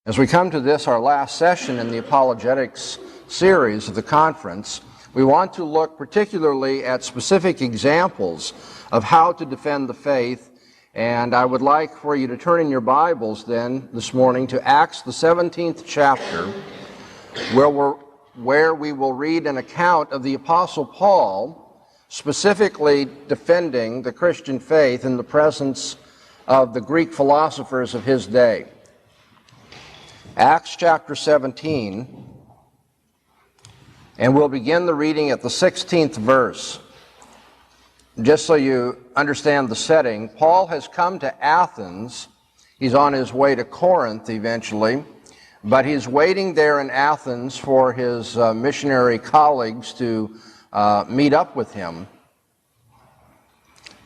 As we come to this, our last session in the apologetics series of the conference, we want to look particularly at specific examples of how to defend the faith, and I would like for you to turn in your Bibles then this morning to Acts the 17th chapter, where we will read an account of the Apostle Paul specifically defending the Christian faith in the presence of the Greek philosophers of his day. Acts chapter 17, and we'll begin the reading at the 16th verse. Just so you understand the setting, Paul has come to Athens. He's on his way to Corinth eventually, but he's waiting there in Athens for his missionary colleagues to meet up with him.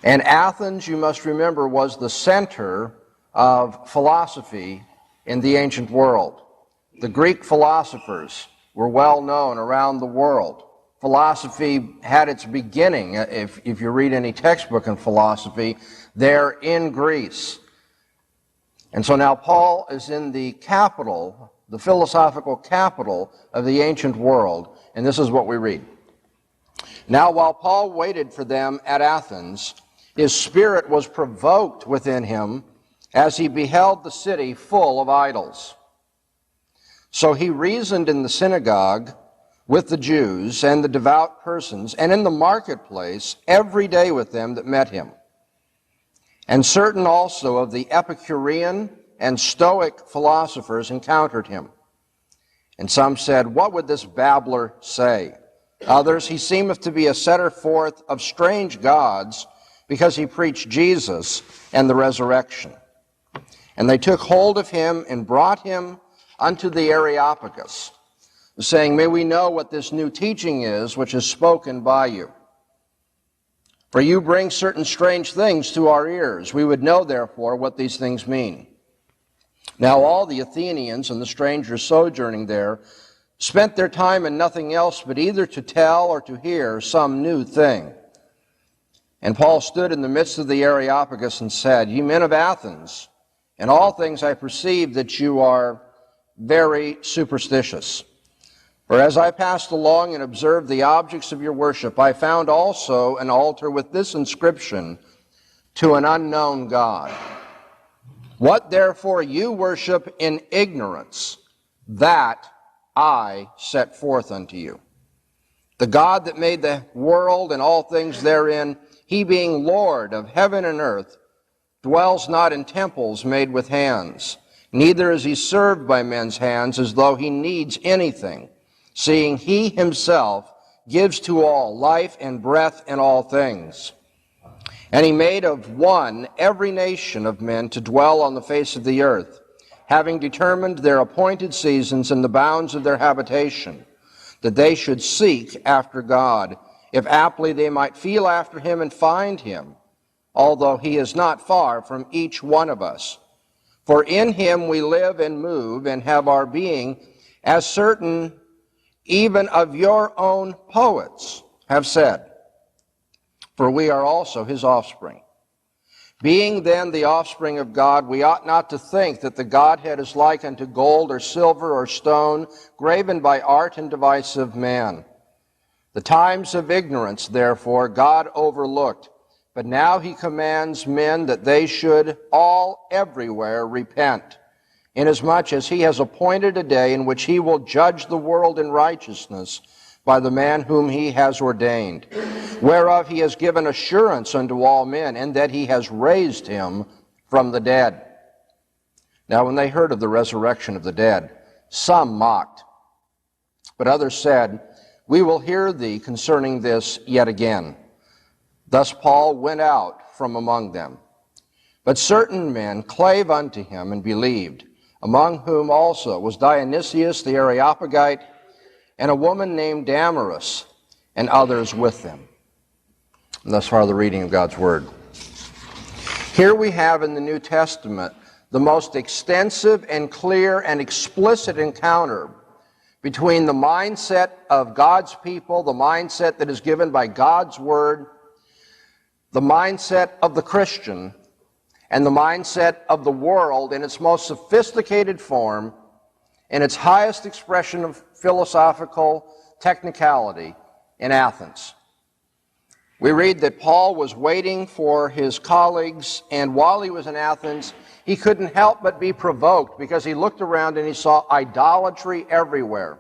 And Athens, you must remember, was the center of philosophy in the ancient world. The Greek philosophers were well known around the world. Philosophy had its beginning, if you read any textbook in philosophy, there in Greece. And so now Paul is in the capital, the philosophical capital of the ancient world, and this is what we read. Now while Paul waited for them at Athens, his spirit was provoked within him as he beheld the city full of idols. So he reasoned in the synagogue with the Jews and the devout persons, and in the marketplace every day with them that met him. And certain also of the Epicurean and Stoic philosophers encountered him. And some said, "What would this babbler say?" Others, "He seemeth to be a setter forth of strange gods, because he preached Jesus and the resurrection." And they took hold of him and brought him unto the Areopagus, saying, "May we know what this new teaching is which is spoken by you? For you bring certain strange things to our ears. We would know, therefore, what these things mean." Now all the Athenians and the strangers sojourning there spent their time in nothing else but either to tell or to hear some new thing. And Paul stood in the midst of the Areopagus and said, "Ye men of Athens, in all things I perceive that you are very superstitious. For as I passed along and observed the objects of your worship, I found also an altar with this inscription, To an unknown God. What therefore you worship in ignorance, that I set forth unto you. The God that made the world and all things therein, he being Lord of heaven and earth, dwells not in temples made with hands, neither is he served by men's hands as though he needs anything, seeing he himself gives to all life and breath and all things. And he made of one every nation of men to dwell on the face of the earth, having determined their appointed seasons and the bounds of their habitation, that they should seek after God, if aptly they might feel after him and find him, although he is not far from each one of us. For in him we live and move and have our being, as certain even of your own poets have said, for we are also his offspring. Being then the offspring of God, we ought not to think that the Godhead is like unto gold or silver or stone, graven by art and device of man. The times of ignorance, therefore, God overlooked, but now he commands men that they should all everywhere repent, inasmuch as he has appointed a day in which he will judge the world in righteousness by the man whom he has ordained, whereof he has given assurance unto all men, and that he has raised him from the dead. Now when they heard of the resurrection of the dead, some mocked, but others said, "We will hear thee concerning this yet again." Thus Paul went out from among them. But certain men clave unto him and believed, among whom also was Dionysius the Areopagite, and a woman named Damaris, and others with them. And thus far the reading of God's Word. Here we have in the New Testament the most extensive and clear and explicit encounter between the mindset of God's people, the mindset that is given by God's Word, the mindset of the Christian, and the mindset of the world in its most sophisticated form, in its highest expression of philosophical technicality in Athens. We read that Paul was waiting for his colleagues, and while he was in Athens, he couldn't help but be provoked because he looked around and he saw idolatry everywhere.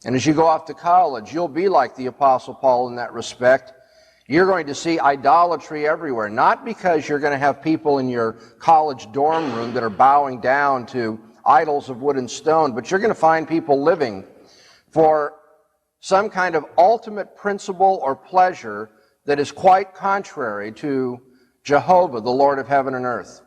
And as you go off to college, you'll be like the Apostle Paul in that respect. You're going to see idolatry everywhere, not because you're going to have people in your college dorm room that are bowing down to idols of wood and stone, but you're going to find people living for some kind of ultimate principle or pleasure that is quite contrary to Jehovah, the Lord of heaven and earth.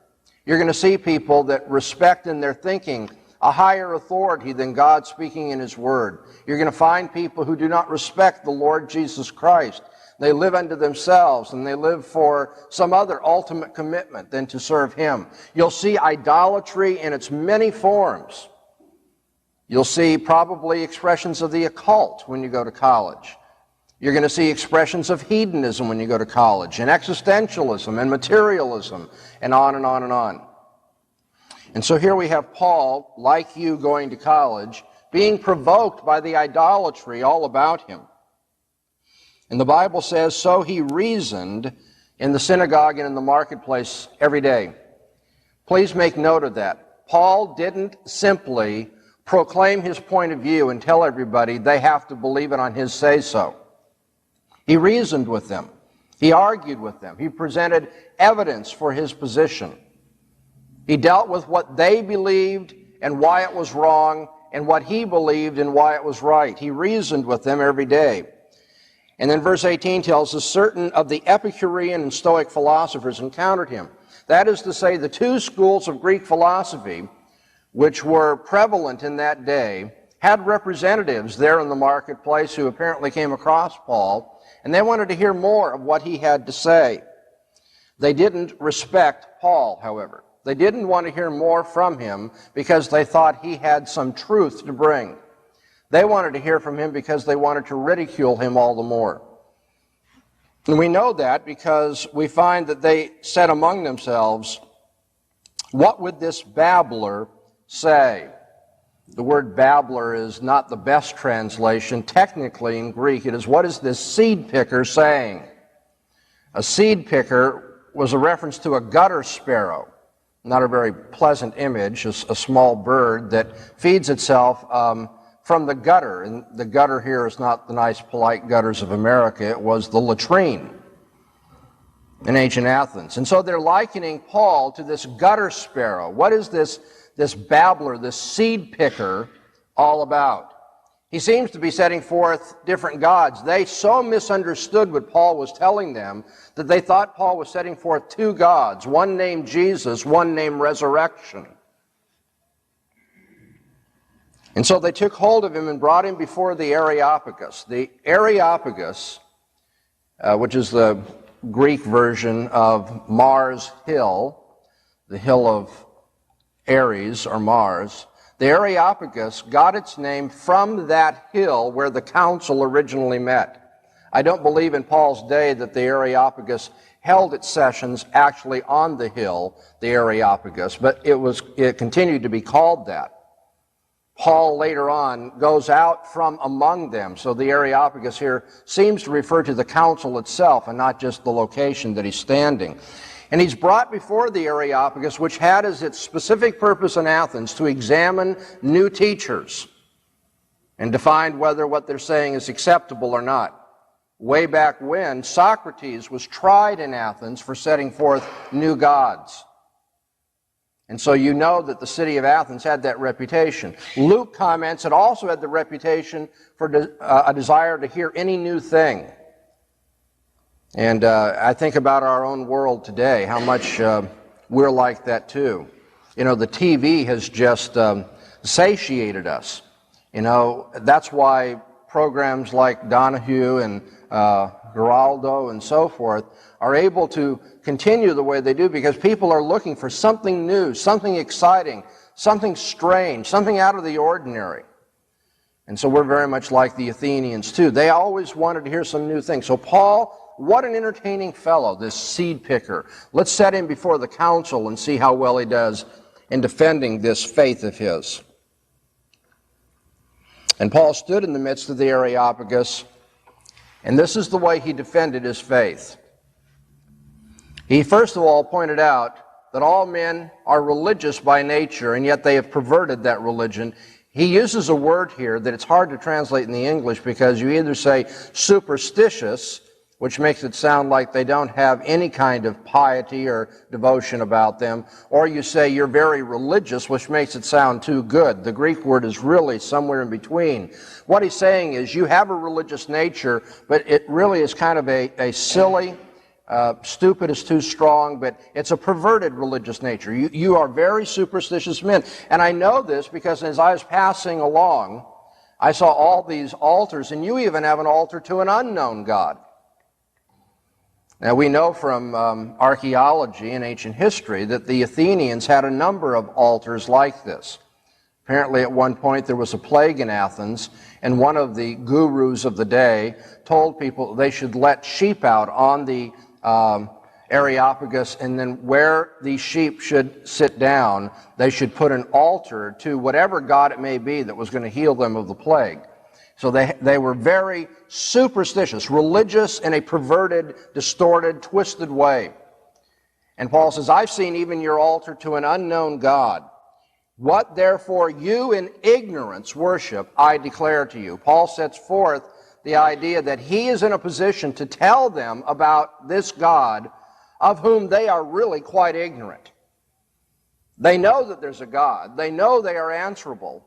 You're going to see people that respect in their thinking a higher authority than God speaking in His Word. You're going to find people who do not respect the Lord Jesus Christ. They live unto themselves, and they live for some other ultimate commitment than to serve Him. You'll see idolatry in its many forms. You'll see probably expressions of the occult when you go to college. You're going to see expressions of hedonism when you go to college, and existentialism, and materialism, and on and on and on. And so here we have Paul, like you going to college, being provoked by the idolatry all about him. And the Bible says, so he reasoned in the synagogue and in the marketplace every day. Please make note of that. Paul didn't simply proclaim his point of view and tell everybody they have to believe it on his say-so. He reasoned with them. He argued with them. He presented evidence for his position. He dealt with what they believed and why it was wrong, and what he believed and why it was right. He reasoned with them every day. And then verse 18 tells us certain of the Epicurean and Stoic philosophers encountered him. That is to say, the two schools of Greek philosophy, which were prevalent in that day, had representatives there in the marketplace who apparently came across Paul, and they wanted to hear more of what he had to say. They didn't respect Paul, however. They didn't want to hear more from him because they thought he had some truth to bring. They wanted to hear from him because they wanted to ridicule him all the more. And we know that because we find that they said among themselves, what would this babbler say? The word babbler is not the best translation. Technically in Greek, it is, what is this seed picker saying? A seed picker was a reference to a gutter sparrow. Not a very pleasant image, a small bird that feeds itself from the gutter. And the gutter here is not the nice, polite gutters of America. It was the latrine in ancient Athens. And so they're likening Paul to this gutter sparrow. What is this babbler, this seed picker, all about? He seems to be setting forth different gods. They so misunderstood what Paul was telling them that they thought Paul was setting forth two gods, one named Jesus, one named Resurrection. And so they took hold of him and brought him before the Areopagus. The Areopagus, which is the Greek version of Mars Hill, the hill of Ares or Mars, the Areopagus got its name from that hill where the council originally met. I don't believe in Paul's day that the Areopagus held its sessions actually on the hill, the Areopagus, but it continued to be called that. Paul later on goes out from among them, so the Areopagus here seems to refer to the council itself and not just the location that he's standing. And he's brought before the Areopagus, which had as its specific purpose in Athens to examine new teachers and to find whether what they're saying is acceptable or not. Way back when, Socrates was tried in Athens for setting forth new gods. And so you know that the city of Athens had that reputation. Luke comments it also had the reputation for a desire to hear any new thing. And I think about our own world today, how much we're like that too. You know, the TV has just satiated us. You know, that's why programs like Donahue and Geraldo and so forth are able to continue the way they do because people are looking for something new, something exciting, something strange, something out of the ordinary. And so we're very much like the Athenians too. They always wanted to hear some new thing. So Paul, what an entertaining fellow, this seed picker. Let's set him before the council and see how well he does in defending this faith of his. And Paul stood in the midst of the Areopagus, and this is the way he defended his faith. He first of all pointed out that all men are religious by nature, and yet they have perverted that religion. He uses a word here that it's hard to translate in the English because you either say superstitious, which makes it sound like they don't have any kind of piety or devotion about them, or you say you're very religious, which makes it sound too good. The Greek word is really somewhere in between. What he's saying is you have a religious nature, but it really is kind of a silly, stupid is too strong, but it's a perverted religious nature. You are very superstitious men. And I know this because as I was passing along, I saw all these altars, and you even have an altar to an unknown God. Now, we know from archaeology and ancient history that the Athenians had a number of altars like this. Apparently, at one point, there was a plague in Athens, and one of the gurus of the day told people they should let sheep out on the Areopagus, and then where these sheep should sit down, they should put an altar to whatever god it may be that was going to heal them of the plague. So they were very superstitious, religious in a perverted, distorted, twisted way. And Paul says, I've seen even your altar to an unknown God. What therefore you in ignorance worship, I declare to you. Paul sets forth the idea that he is in a position to tell them about this God of whom they are really quite ignorant. They know that there's a God. They know they are answerable.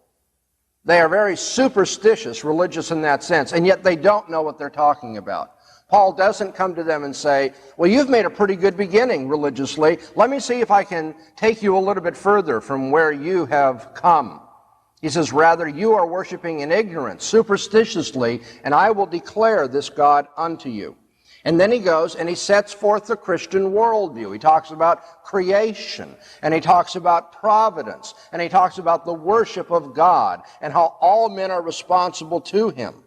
They are very superstitious, religious in that sense, and yet they don't know what they're talking about. Paul doesn't come to them and say, well, you've made a pretty good beginning religiously. Let me see if I can take you a little bit further from where you have come. He says, rather, you are worshiping in ignorance, superstitiously, and I will declare this God unto you. And then he goes and he sets forth the Christian worldview. He talks about creation, and he talks about providence, and he talks about the worship of God, and how all men are responsible to him.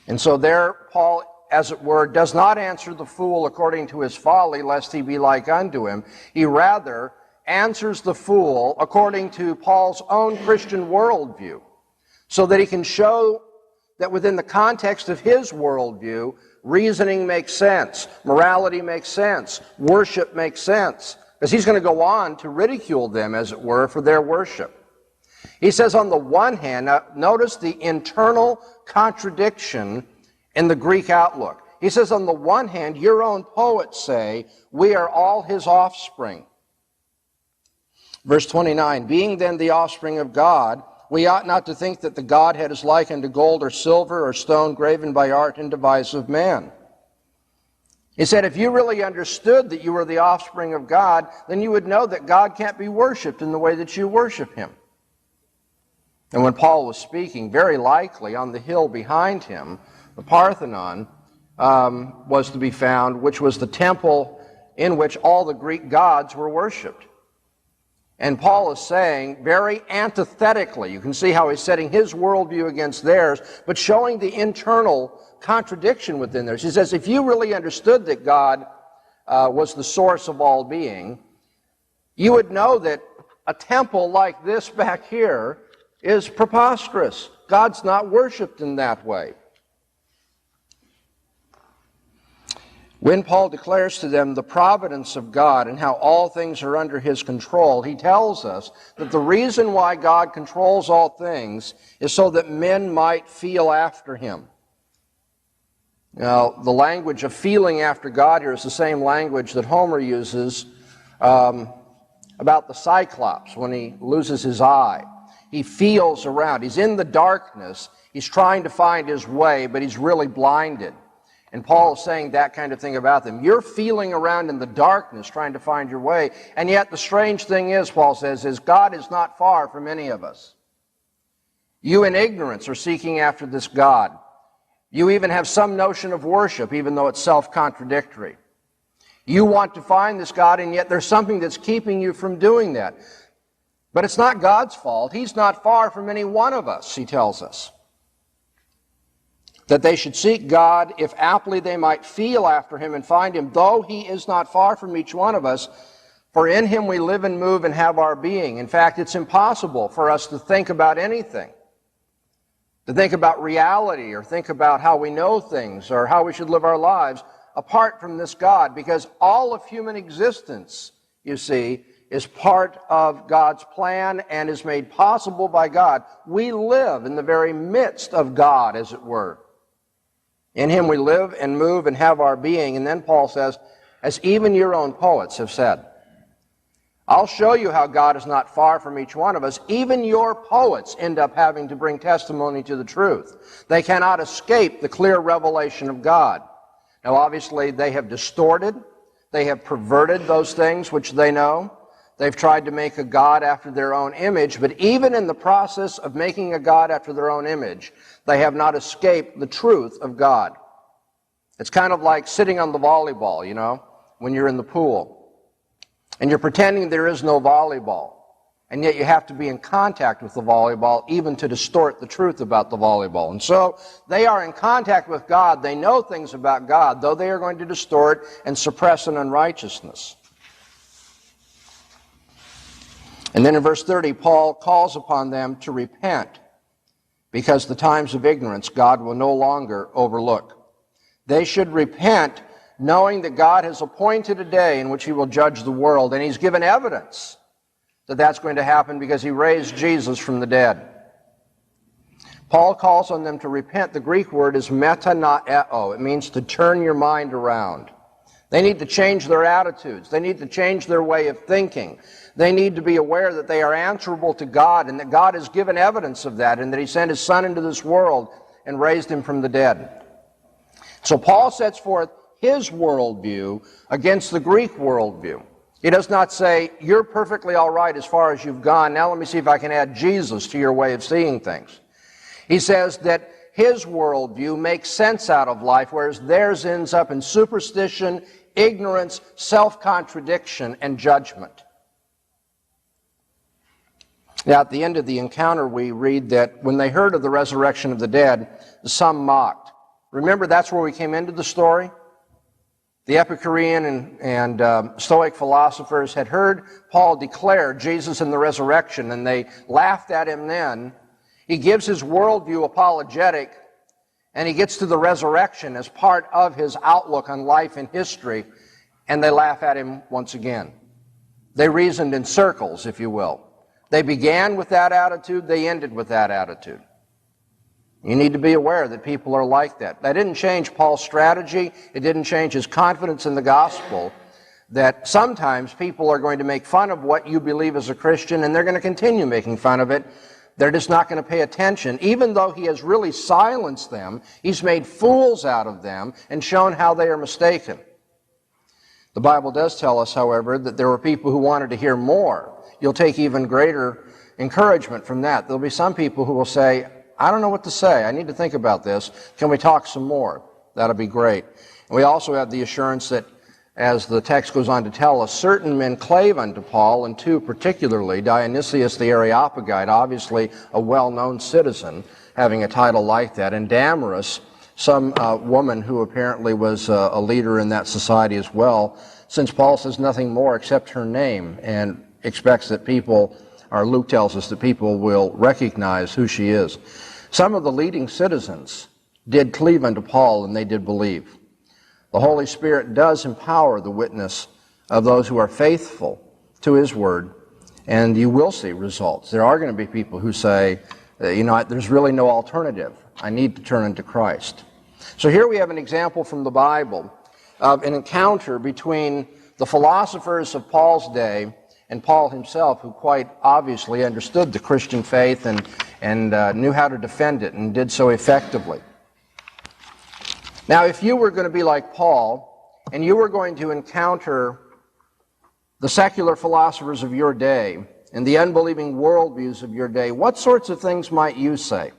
And so there, Paul, as it were, does not answer the fool according to his folly, lest he be like unto him. He rather answers the fool according to Paul's own Christian worldview, so that he can show that within the context of his worldview, reasoning makes sense, morality makes sense, worship makes sense, because he's going to go on to ridicule them, as it were, for their worship. He says on the one hand, now notice the internal contradiction in the Greek outlook. He says on the one hand, your own poets say, we are all his offspring. Verse 29, being then the offspring of God, we ought not to think that the Godhead is like unto gold or silver or stone graven by art and device of man. He said, if you really understood that you were the offspring of God, then you would know that God can't be worshipped in the way that you worship him. And when Paul was speaking, very likely on the hill behind him, the Parthenon was to be found, which was the temple in which all the Greek gods were worshipped. And Paul is saying very antithetically, you can see how he's setting his worldview against theirs, but showing the internal contradiction within theirs. He says, if you really understood that God was the source of all being, you would know that a temple like this back here is preposterous. God's not worshipped in that way. When Paul declares to them the providence of God and how all things are under his control, he tells us that the reason why God controls all things is so that men might feel after him. Now, the language of feeling after God here is the same language that Homer uses about the Cyclops when he loses his eye. He feels around. He's in the darkness. He's trying to find his way, but he's really blinded. And Paul is saying that kind of thing about them. You're feeling around in the darkness trying to find your way, and yet the strange thing is, Paul says, is God is not far from any of us. You in ignorance are seeking after this God. You even have some notion of worship, even though it's self-contradictory. You want to find this God, and yet there's something that's keeping you from doing that. But it's not God's fault. He's not far from any one of us, he tells us. That they should seek God, if aptly they might feel after him and find him, though he is not far from each one of us, for in him we live and move and have our being. In fact, it's impossible for us to think about anything to think about reality or think about how we know things or how we should live our lives apart from this God, because all of human existence, you see, is part of God's plan and is made possible by God. We live in the very midst of God, as it were. In Him we live and move and have our being. And then Paul says, as even your own poets have said. I'll show you how God is not far from each one of us. Even your poets end up having to bring testimony to the truth. They cannot escape the clear revelation of God. Now, obviously, they have distorted, they have perverted those things which they know. They've tried to make a God after their own image, but even in the process of making a God after their own image, they have not escaped the truth of God. It's kind of like sitting on the volleyball, you know, when you're in the pool. And you're pretending there is no volleyball. And yet you have to be in contact with the volleyball even to distort the truth about the volleyball. And so they are in contact with God. They know things about God, though they are going to distort and suppress an unrighteousness. And then in verse 30, Paul calls upon them to repent, because the times of ignorance God will no longer overlook. They should repent, knowing that God has appointed a day in which He will judge the world, and He's given evidence that that's going to happen because He raised Jesus from the dead. Paul calls on them to repent. The Greek word is metanoeo. It means to turn your mind around. They need to change their attitudes. They need to change their way of thinking. They need to be aware that they are answerable to God and that God has given evidence of that and that He sent His Son into this world and raised Him from the dead. So Paul sets forth his worldview against the Greek worldview. He does not say, you're perfectly all right as far as you've gone. Now let me see if I can add Jesus to your way of seeing things. He says that his worldview makes sense out of life, whereas theirs ends up in superstition, ignorance, self-contradiction, and judgment. Now, at the end of the encounter, we read that when they heard of the resurrection of the dead, some mocked. Remember, that's where we came into the story? The Epicurean and Stoic philosophers had heard Paul declare Jesus in the resurrection, and they laughed at him then. He gives his worldview apologetic, and he gets to the resurrection as part of his outlook on life and history, and they laugh at him once again. They reasoned in circles, if you will. They began with that attitude, they ended with that attitude. You need to be aware that people are like that. That didn't change Paul's strategy. It didn't change his confidence in the gospel. That sometimes people are going to make fun of what you believe as a Christian, and they're going to continue making fun of it. They're just not going to pay attention. Even though he has really silenced them, he's made fools out of them and shown how they are mistaken. The Bible does tell us, however, that there were people who wanted to hear more. You'll take even greater encouragement from that. There'll be some people who will say, I don't know what to say. I need to think about this. Can we talk some more? That'll be great. And we also have the assurance that, as the text goes on to tell us, certain men clave unto Paul, and two particularly, Dionysius the Areopagite, obviously a well-known citizen, having a title like that, and Damaris, some woman who apparently was a leader in that society as well, since Paul says nothing more except her name, and expects that people, or Luke tells us that people will recognize who she is. Some of the leading citizens did cleave unto Paul, and they did believe. The Holy Spirit does empower the witness of those who are faithful to His Word, and you will see results. There are going to be people who say, there's really no alternative. I need to turn into Christ. So here we have an example from the Bible of an encounter between the philosophers of Paul's day and Paul himself, who quite obviously understood the Christian faith and knew how to defend it and did so effectively. Now, if you were going to be like Paul, and you were going to encounter the secular philosophers of your day and the unbelieving worldviews of your day, what sorts of things might you say?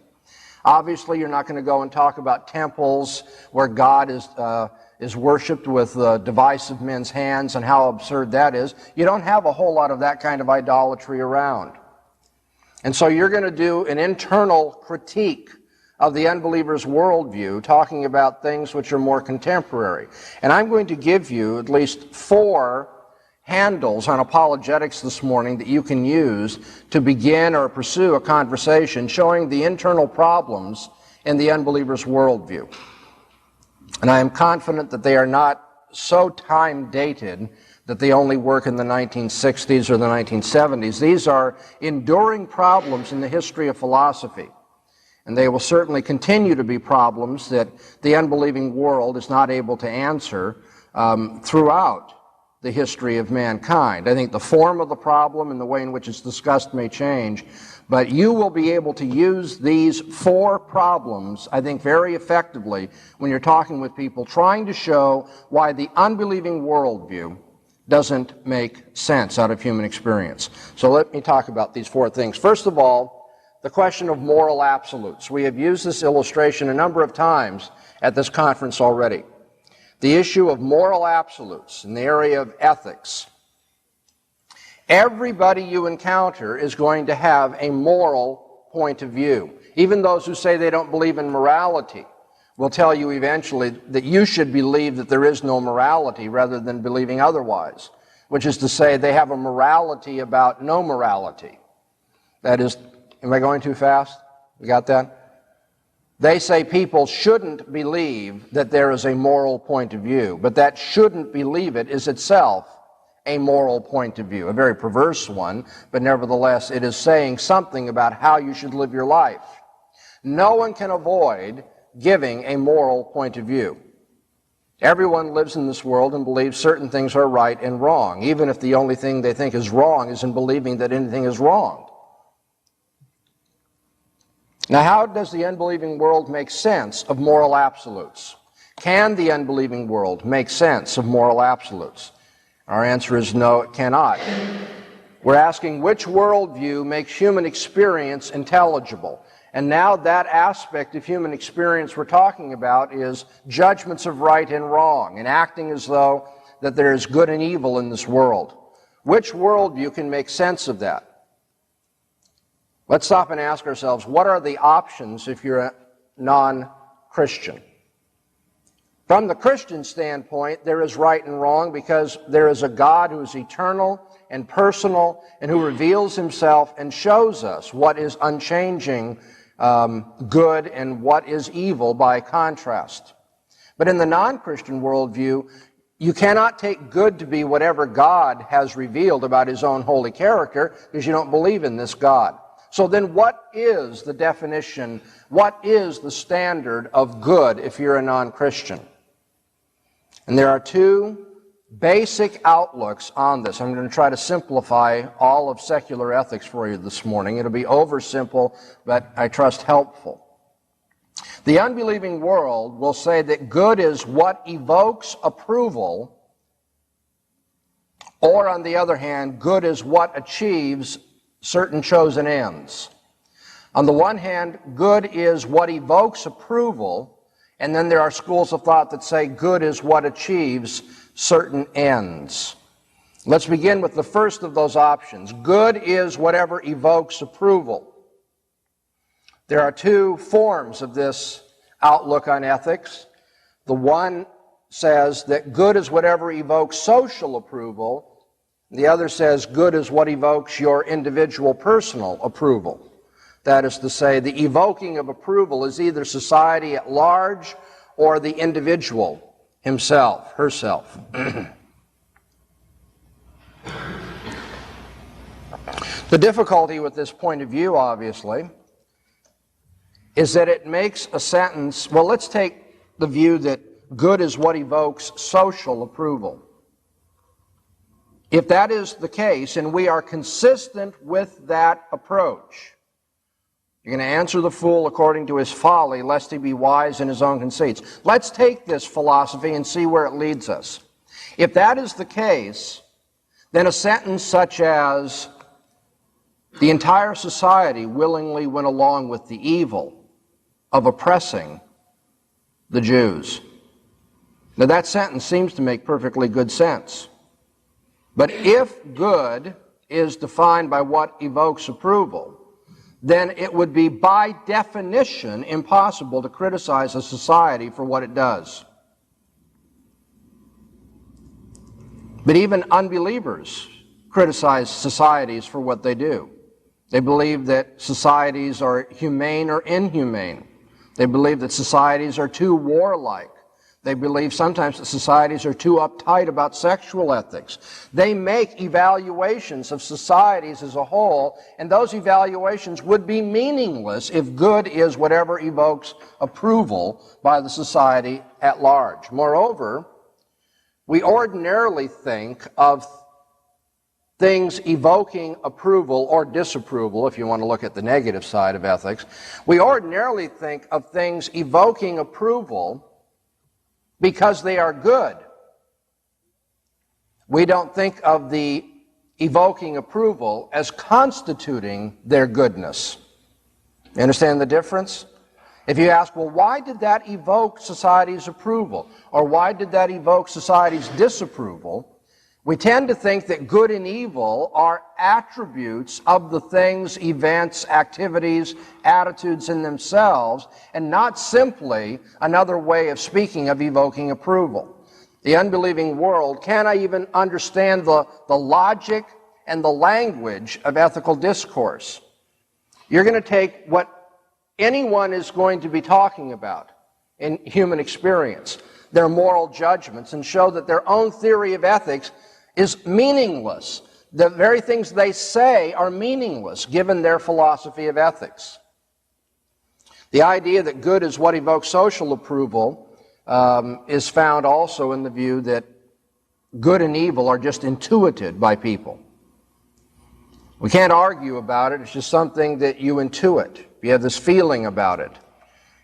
Obviously, you're not going to go and talk about temples where God is worshipped with the device of men's hands and how absurd that is. You don't have a whole lot of that kind of idolatry around. And so you're going to do an internal critique of the unbeliever's worldview, talking about things which are more contemporary. And I'm going to give you at least 4 handles on apologetics this morning that you can use to begin or pursue a conversation showing the internal problems in the unbeliever's worldview. And I am confident that they are not so time-dated that they only work in the 1960s or the 1970s. These are enduring problems in the history of philosophy. And they will certainly continue to be problems that the unbelieving world is not able to answer throughout the history of mankind. I think the form of the problem and the way in which it's discussed may change, but you will be able to use these four problems, I think, very effectively when you're talking with people, trying to show why the unbelieving worldview doesn't make sense out of human experience. So let me talk about these four things. First of all, the question of moral absolutes. We have used this illustration a number of times at this conference already. The issue of moral absolutes in the area of ethics. Everybody you encounter is going to have a moral point of view. Even those who say they don't believe in morality will tell you eventually that you should believe that there is no morality rather than believing otherwise, which is to say they have a morality about no morality. That is, am I going too fast? You got that? They say people shouldn't believe that there is a moral point of view, but that shouldn't believe it is itself a moral point of view, a very perverse one, but nevertheless it is saying something about how you should live your life. No one can avoid giving a moral point of view. Everyone lives in this world and believes certain things are right and wrong, even if the only thing they think is wrong is in believing that anything is wrong. Now, how does the unbelieving world make sense of moral absolutes? Can the unbelieving world make sense of moral absolutes? Our answer is no, it cannot. We're asking which worldview makes human experience intelligible. And now that aspect of human experience we're talking about is judgments of right and wrong, and acting as though that there is good and evil in this world. Which worldview can make sense of that? Let's stop and ask ourselves, what are the options if you're a non-Christian? From the Christian standpoint, there is right and wrong because there is a God who is eternal and personal and who reveals himself and shows us what is unchanging good and what is evil by contrast. But in the non-Christian worldview, you cannot take good to be whatever God has revealed about his own holy character because you don't believe in this God. So then what is the definition, what is the standard of good if you're a non-Christian? And there are two basic outlooks on this. I'm going to try to simplify all of secular ethics for you this morning. It'll be oversimple, but I trust helpful. The unbelieving world will say that good is what evokes approval, or on the other hand, good is what achieves certain chosen ends. On the one hand, good is what evokes approval, and then there are schools of thought that say good is what achieves certain ends. Let's begin with the first of those options. Good is whatever evokes approval. There are two forms of this outlook on ethics. The one says that good is whatever evokes social approval. The other says good is what evokes your individual personal approval. That is to say, the evoking of approval is either society at large or the individual himself, herself. The difficulty with this point of view, obviously, is that it makes a sentence, well, let's take the view that good is what evokes social approval. If that is the case, and we are consistent with that approach, you're going to answer the fool according to his folly, lest he be wise in his own conceits. Let's take this philosophy and see where it leads us. If that is the case, then a sentence such as, the entire society willingly went along with the evil of oppressing the Jews. Now that sentence seems to make perfectly good sense. But if good is defined by what evokes approval, then it would be by definition impossible to criticize a society for what it does. But even unbelievers criticize societies for what they do. They believe that societies are humane or inhumane. They believe that societies are too warlike. They believe sometimes that societies are too uptight about sexual ethics. They make evaluations of societies as a whole, and those evaluations would be meaningless if good is whatever evokes approval by the society at large. Moreover, we ordinarily think of things evoking approval or disapproval, if you want to look at the negative side of ethics. We ordinarily think of things evoking approval because they are good. We don't think of the evoking approval as constituting their goodness. You understand the difference? If you ask, well, why did that evoke society's approval? Or why did that evoke society's disapproval? We tend to think that good and evil are attributes of the things, events, activities, attitudes in themselves, and not simply another way of speaking of evoking approval. The unbelieving world cannot even understand the logic and the language of ethical discourse. You're going to take what anyone is going to be talking about in human experience, their moral judgments, and show that their own theory of ethics is meaningless. The very things they say are meaningless given their philosophy of ethics. The idea that good is what evokes social approval is found also in the view that good and evil are just intuited by people. We can't argue about it. It's just something that you intuit. You have this feeling about it.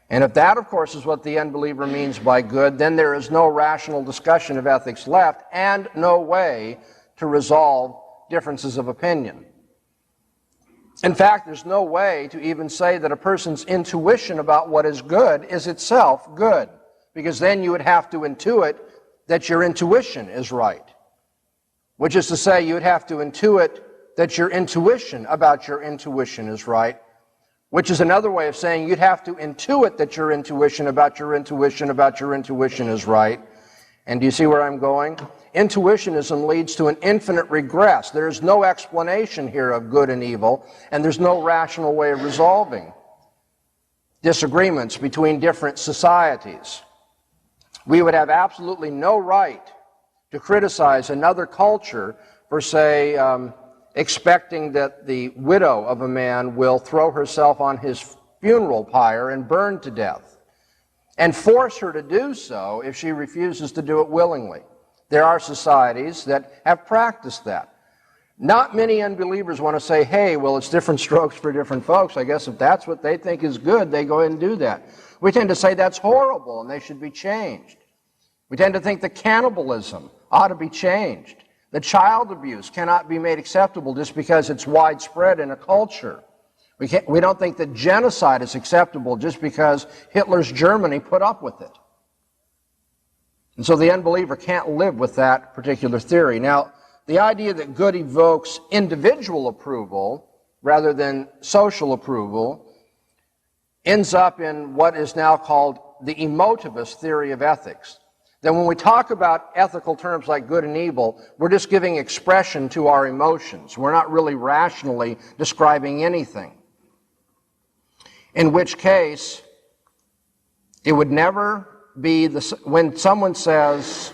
And if that, of course, is what the unbeliever means by good, then there is no rational discussion of ethics left and no way to resolve differences of opinion. In fact, there's no way to even say that a person's intuition about what is good is itself good, because then you would have to intuit that your intuition is right, which is to say you would have to intuit that your intuition about your intuition is right, which is another way of saying you'd have to intuit that your intuition about your intuition about your intuition is right. And do you see where I'm going? Intuitionism leads to an infinite regress. There is no explanation here of good and evil, and there's no rational way of resolving disagreements between different societies. We would have absolutely no right to criticize another culture for, say, expecting that the widow of a man will throw herself on his funeral pyre and burn to death, and force her to do so if she refuses to do it willingly. There are societies that have practiced that. Not many unbelievers want to say, hey, well, it's different strokes for different folks. I guess if that's what they think is good, they go ahead and do that. We tend to say that's horrible and they should be changed. We tend to think that cannibalism ought to be changed. That child abuse cannot be made acceptable just because it's widespread in a culture. We don't think that genocide is acceptable just because Hitler's Germany put up with it. And so the unbeliever can't live with that particular theory. Now, the idea that good evokes individual approval rather than social approval ends up in what is now called the emotivist theory of ethics. That when we talk about ethical terms like good and evil, we're just giving expression to our emotions. We're not really rationally describing anything. In which case, it would never be when someone says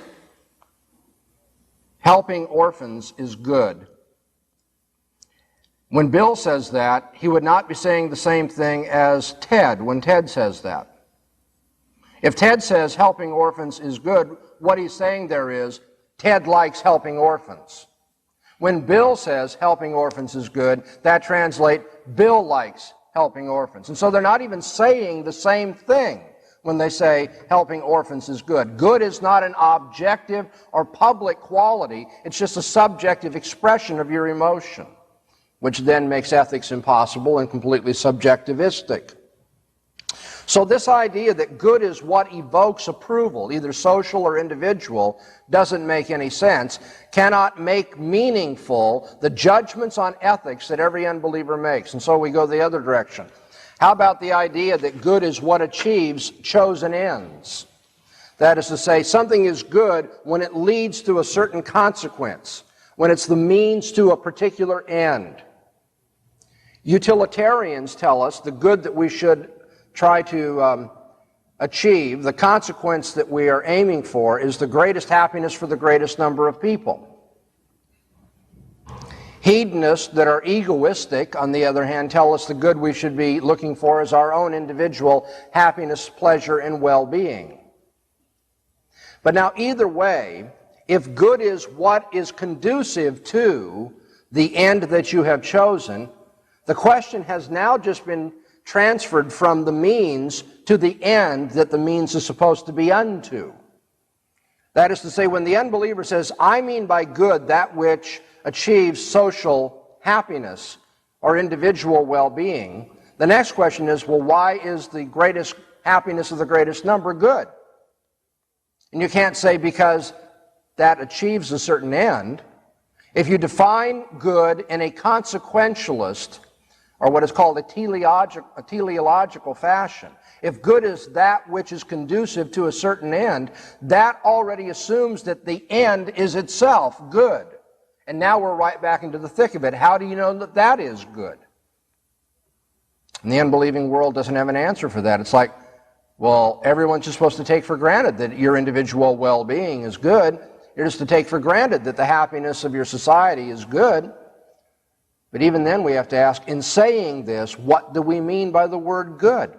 helping orphans is good. When Bill says that, he would not be saying the same thing as Ted when Ted says that. If Ted says helping orphans is good, what he's saying there is Ted likes helping orphans. When Bill says helping orphans is good, that translates Bill likes helping orphans. And so they're not even saying the same thing when they say helping orphans is good. Good is not an objective or public quality. It's just a subjective expression of your emotion, which then makes ethics impossible and completely subjectivistic. So this idea that good is what evokes approval, either social or individual, doesn't make any sense, cannot make meaningful the judgments on ethics that every unbeliever makes. And so we go the other direction. How about the idea that good is what achieves chosen ends? That is to say, something is good when it leads to a certain consequence, when it's the means to a particular end. Utilitarians tell us the good that we should try to achieve, the consequence that we are aiming for, is the greatest happiness for the greatest number of people. Hedonists that are egoistic, on the other hand, tell us the good we should be looking for is our own individual happiness, pleasure, and well-being. But now, either way, if good is what is conducive to the end that you have chosen, the question has now just been transferred from the means to the end that the means is supposed to be unto. That is to say, when the unbeliever says, I mean by good that which achieves social happiness or individual well-being, the next question is, well, why is the greatest happiness of the greatest number good? And you can't say because that achieves a certain end. If you define good in a consequentialist, or what is called a teleological fashion, if good is that which is conducive to a certain end, that already assumes that the end is itself good. And now we're right back into the thick of it. How do you know that that is good? And the unbelieving world doesn't have an answer for that. It's like, well, everyone's just supposed to take for granted that your individual well-being is good. You're just to take for granted that the happiness of your society is good. But even then we have to ask, in saying this, what do we mean by the word good?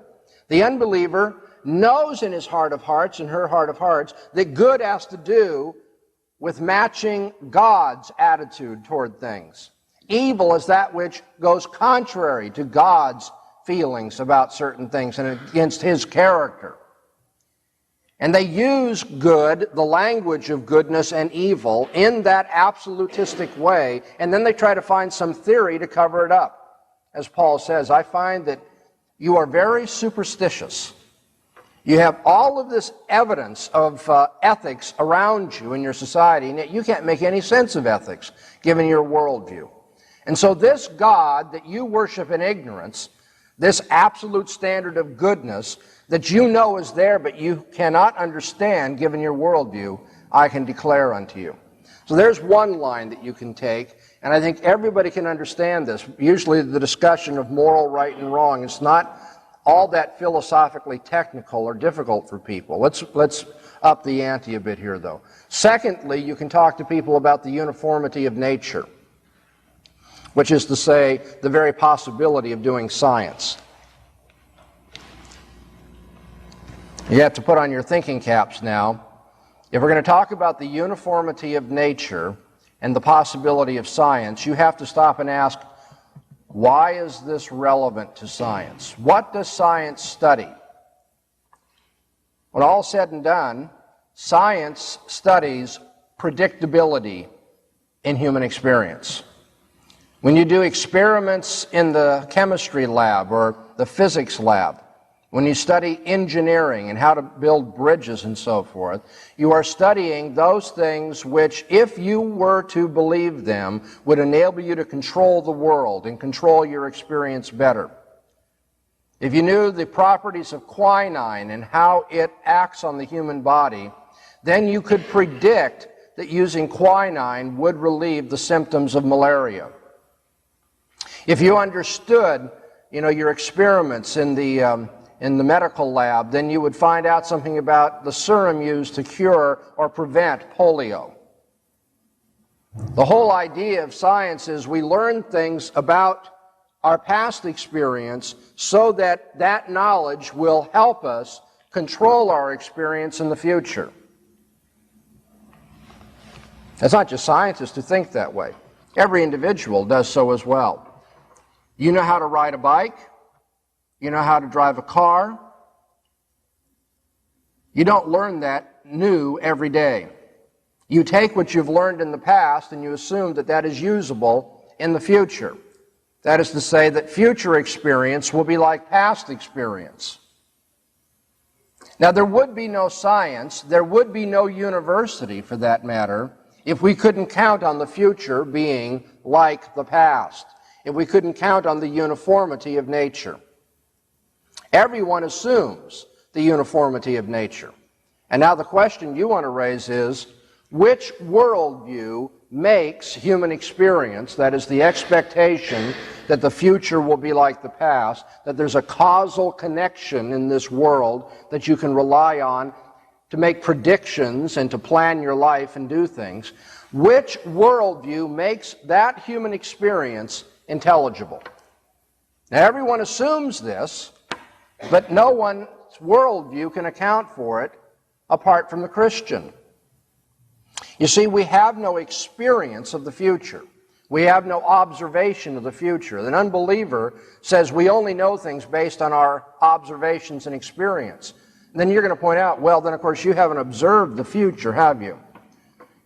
The unbeliever knows in his heart of hearts, in her heart of hearts, that good has to do with matching God's attitude toward things. Evil is that which goes contrary to God's feelings about certain things and against His character. And they use good, the language of goodness and evil, in that absolutistic way, and then they try to find some theory to cover it up. As Paul says, I find that you are very superstitious. You have all of this evidence of ethics around you in your society, and yet you can't make any sense of ethics, given your worldview. And so this God that you worship in ignorance, this absolute standard of goodness that you know is there but you cannot understand given your worldview, I can declare unto you. So there's one line that you can take, and I think everybody can understand this. Usually the discussion of moral right and wrong is not all that philosophically technical or difficult for people. Let's up the ante a bit here, though. Secondly, you can talk to people about the uniformity of nature, which is to say, the very possibility of doing science. You have to put on your thinking caps now. If we're going to talk about the uniformity of nature and the possibility of science, you have to stop and ask, why is this relevant to science? What does science study? When all said and done, science studies predictability in human experience. When you do experiments in the chemistry lab or the physics lab, when you study engineering and how to build bridges and so forth, you are studying those things which, if you were to believe them, would enable you to control the world and control your experience better. If you knew the properties of quinine and how it acts on the human body, then you could predict that using quinine would relieve the symptoms of malaria. If you understood, your experiments in the medical lab, then you would find out something about the serum used to cure or prevent polio. The whole idea of science is we learn things about our past experience so that that knowledge will help us control our experience in the future. It's not just scientists who think that way. Every individual does so as well. You know how to ride a bike. You know how to drive a car. You don't learn that new every day. You take what you've learned in the past and you assume that that is usable in the future. That is to say that future experience will be like past experience. Now, there would be no science, there would be no university for that matter, if we couldn't count on the future being like the past, if we couldn't count on the uniformity of nature. Everyone assumes the uniformity of nature. And now the question you want to raise is, which worldview makes human experience, that is the expectation that the future will be like the past, that there's a causal connection in this world that you can rely on to make predictions and to plan your life and do things, which worldview makes that human experience intelligible? Now everyone assumes this, but no one's worldview can account for it apart from the Christian. You see, we have no experience of the future. We have no observation of the future. An unbeliever says we only know things based on our observations and experience. And then you're going to point out, well, then of course you haven't observed the future, have you?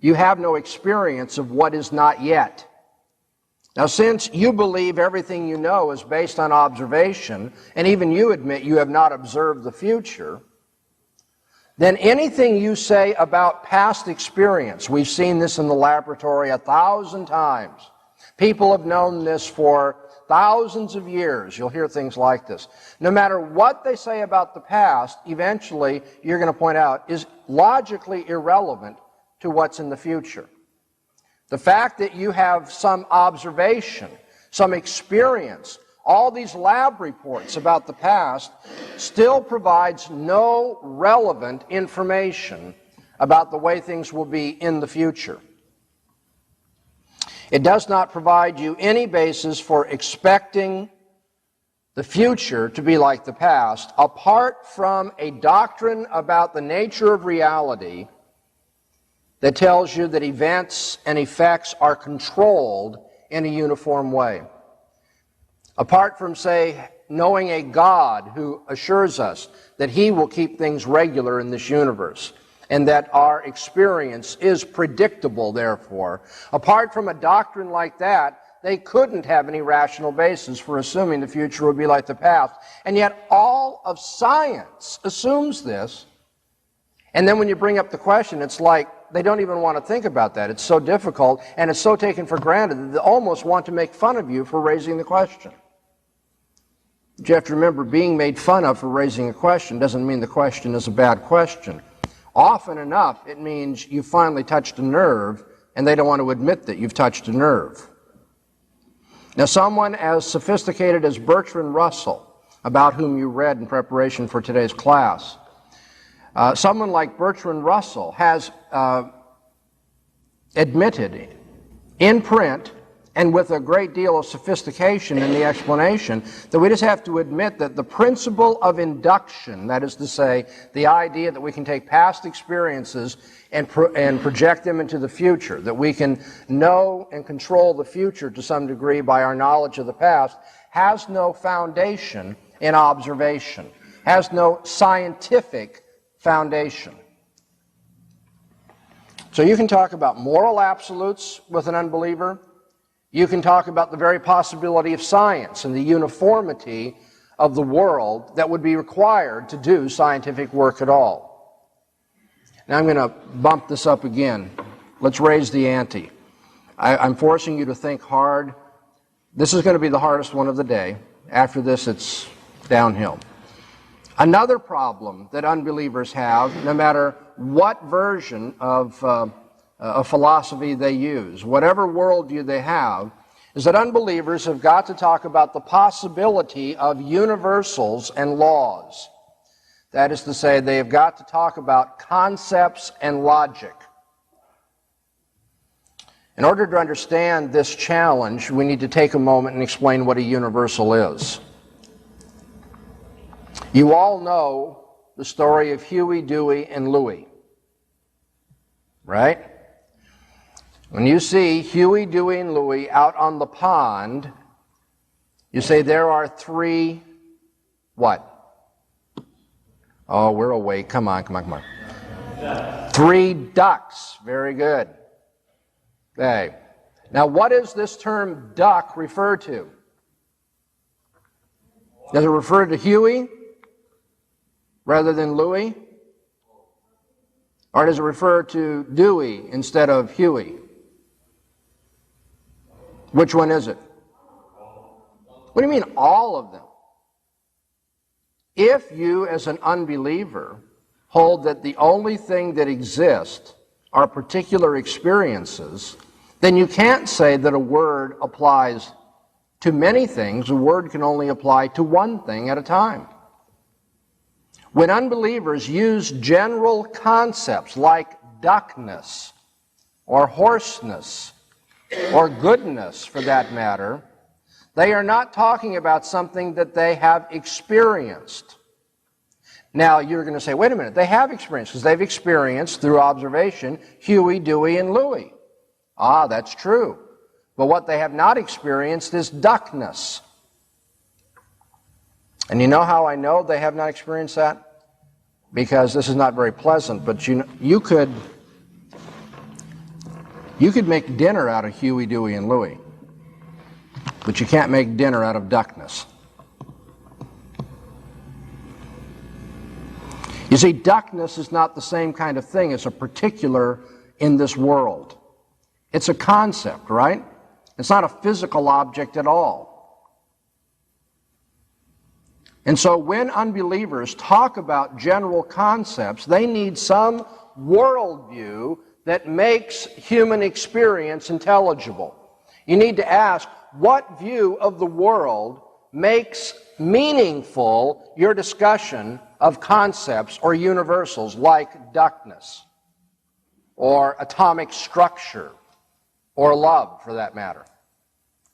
You have no experience of what is not yet. Now, since you believe everything you know is based on observation, and even you admit you have not observed the future, then anything you say about past experience, we've seen this in the laboratory 1,000 times. People have known this for thousands of years. You'll hear things like this. No matter what they say about the past, eventually, you're going to point out, is logically irrelevant to what's in the future. The fact that you have some observation, some experience, all these lab reports about the past still provides no relevant information about the way things will be in the future. It does not provide you any basis for expecting the future to be like the past, apart from a doctrine about the nature of reality that tells you that events and effects are controlled in a uniform way. Apart from, say, knowing a God who assures us that He will keep things regular in this universe and that our experience is predictable, therefore. Apart from a doctrine like that, they couldn't have any rational basis for assuming the future would be like the past. And yet all of science assumes this. And then when you bring up the question, it's like they don't even want to think about that. It's so difficult, and it's so taken for granted that they almost want to make fun of you for raising the question. But you have to remember, being made fun of for raising a question doesn't mean the question is a bad question. Often enough, it means you finally touched a nerve, and they don't want to admit that you've touched a nerve. Now, someone as sophisticated as Bertrand Russell, about whom you read in preparation for today's class, someone like Bertrand Russell has admitted in print and with a great deal of sophistication in the explanation that we just have to admit that the principle of induction, that is to say, the idea that we can take past experiences and project them into the future, that we can know and control the future to some degree by our knowledge of the past, has no foundation in observation, has no scientific foundation. So you can talk about moral absolutes with an unbeliever. You can talk about the very possibility of science and the uniformity of the world that would be required to do scientific work at all. Now I'm going to bump this up again. Let's raise the ante. I'm forcing you to think hard. This is going to be the hardest one of the day. After this, it's downhill. Another problem that unbelievers have, no matter what version of philosophy they use, whatever worldview they have, is that unbelievers have got to talk about the possibility of universals and laws. That is to say, they have got to talk about concepts and logic. In order to understand this challenge, we need to take a moment and explain what a universal is. You all know the story of Huey, Dewey, and Louie, right? When you see Huey, Dewey, and Louie out on the pond, you say there are three, what? Oh, we're awake. Come on. 3 ducks. Very good. Okay. Now, what does this term duck refer to? Does it refer to Huey rather than Louie? Or does it refer to Dewey instead of Huey? Which one is it? What do you mean, all of them? If you, as an unbeliever, hold that the only thing that exists are particular experiences, then you can't say that a word applies to many things. A word can only apply to one thing at a time. When unbelievers use general concepts like duckness or hoarseness or goodness, for that matter, they are not talking about something that they have experienced. Now, you're going to say, wait a minute, they have experienced, because they've experienced, through observation, Huey, Dewey, and Louie. Ah, that's true. But what they have not experienced is duckness. And you know how I know they have not experienced that? Because this is not very pleasant, but you could make dinner out of Huey, Dewey, and Louie, but you can't make dinner out of duckness. You see, duckness is not the same kind of thing as a particular in this world. It's a concept, right? It's not a physical object at all. And so when unbelievers talk about general concepts, they need some worldview that makes human experience intelligible. You need to ask, what view of the world makes meaningful your discussion of concepts or universals like duckness or atomic structure or love, for that matter?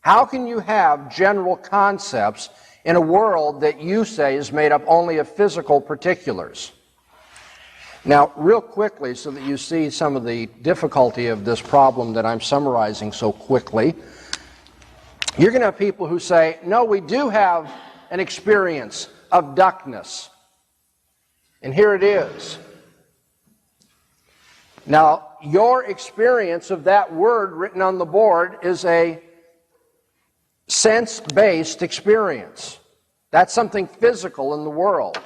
How can you have general concepts in a world that you say is made up only of physical particulars? Now, real quickly, so that you see some of the difficulty of this problem that I'm summarizing so quickly, you're going to have people who say, no, we do have an experience of duckness. And here it is. Now, your experience of that word written on the board is a sense-based experience. That's something physical in the world.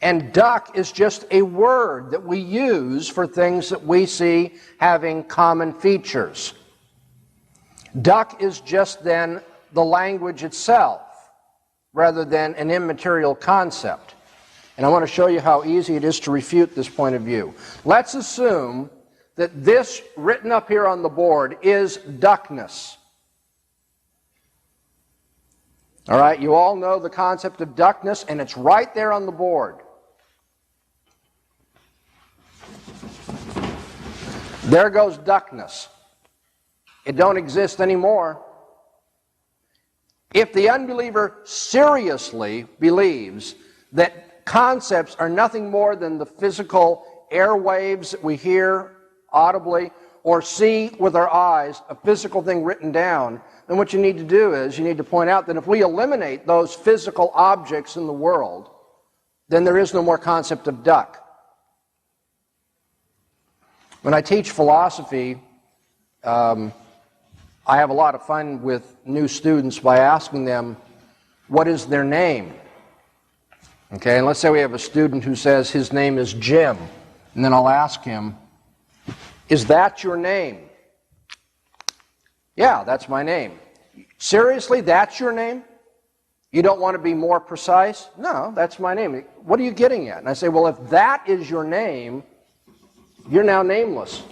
And duck is just a word that we use for things that we see having common features. Duck is just then the language itself, rather than an immaterial concept. And I want to show you how easy it is to refute this point of view. Let's assume that this written up here on the board is duckness. All right, you all know the concept of duckness, and it's right there on the board. There goes duckness. It don't exist anymore. If the unbeliever seriously believes that concepts are nothing more than the physical airwaves that we hear audibly or see with our eyes, a physical thing written down, then what you need to do is you need to point out that if we eliminate those physical objects in the world, then there is no more concept of duck. When I teach philosophy, I have a lot of fun with new students by asking them, what is their name? Okay, and let's say we have a student who says his name is Jim, and then I'll ask him, is that your name? Yeah, that's my name. Seriously, that's your name? You don't want to be more precise? No, that's my name. What are you getting at? And I say, well, if that is your name, you're now nameless.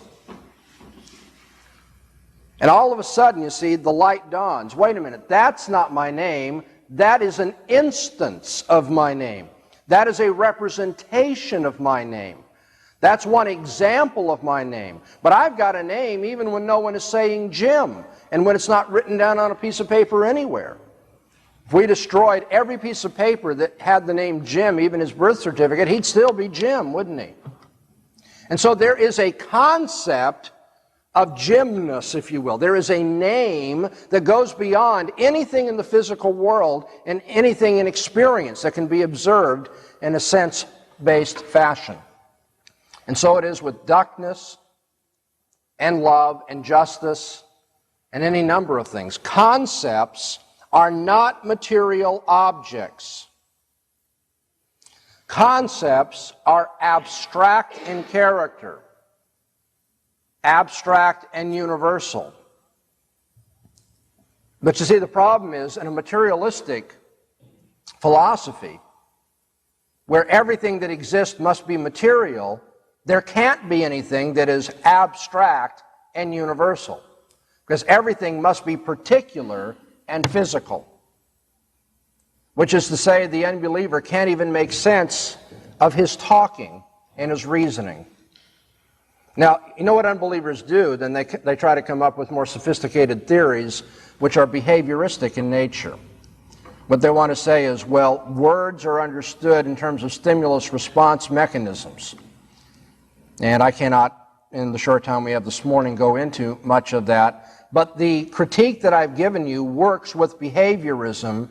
And all of a sudden, you see, the light dawns. Wait a minute, that's not my name. That is an instance of my name. That is a representation of my name. That's one example of my name. But I've got a name even when no one is saying Jim, and when it's not written down on a piece of paper anywhere. If we destroyed every piece of paper that had the name Jim, even his birth certificate, he'd still be Jim, wouldn't he? And so there is a concept of Jimness, if you will. There is a name that goes beyond anything in the physical world and anything in experience that can be observed in a sense-based fashion. And so it is with duckness and love and justice and any number of things. Concepts are not material objects. Concepts are abstract in character, abstract and universal. But you see, the problem is, in a materialistic philosophy, where everything that exists must be material, there can't be anything that is abstract and universal, because everything must be particular and physical. Which is to say, the unbeliever can't even make sense of his talking and his reasoning. Now, you know what unbelievers do? Then they try to come up with more sophisticated theories which are behavioristic in nature. What they want to say is, well, words are understood in terms of stimulus-response mechanisms. And I cannot, in the short time we have this morning, go into much of that. But the critique that I've given you works with behaviorism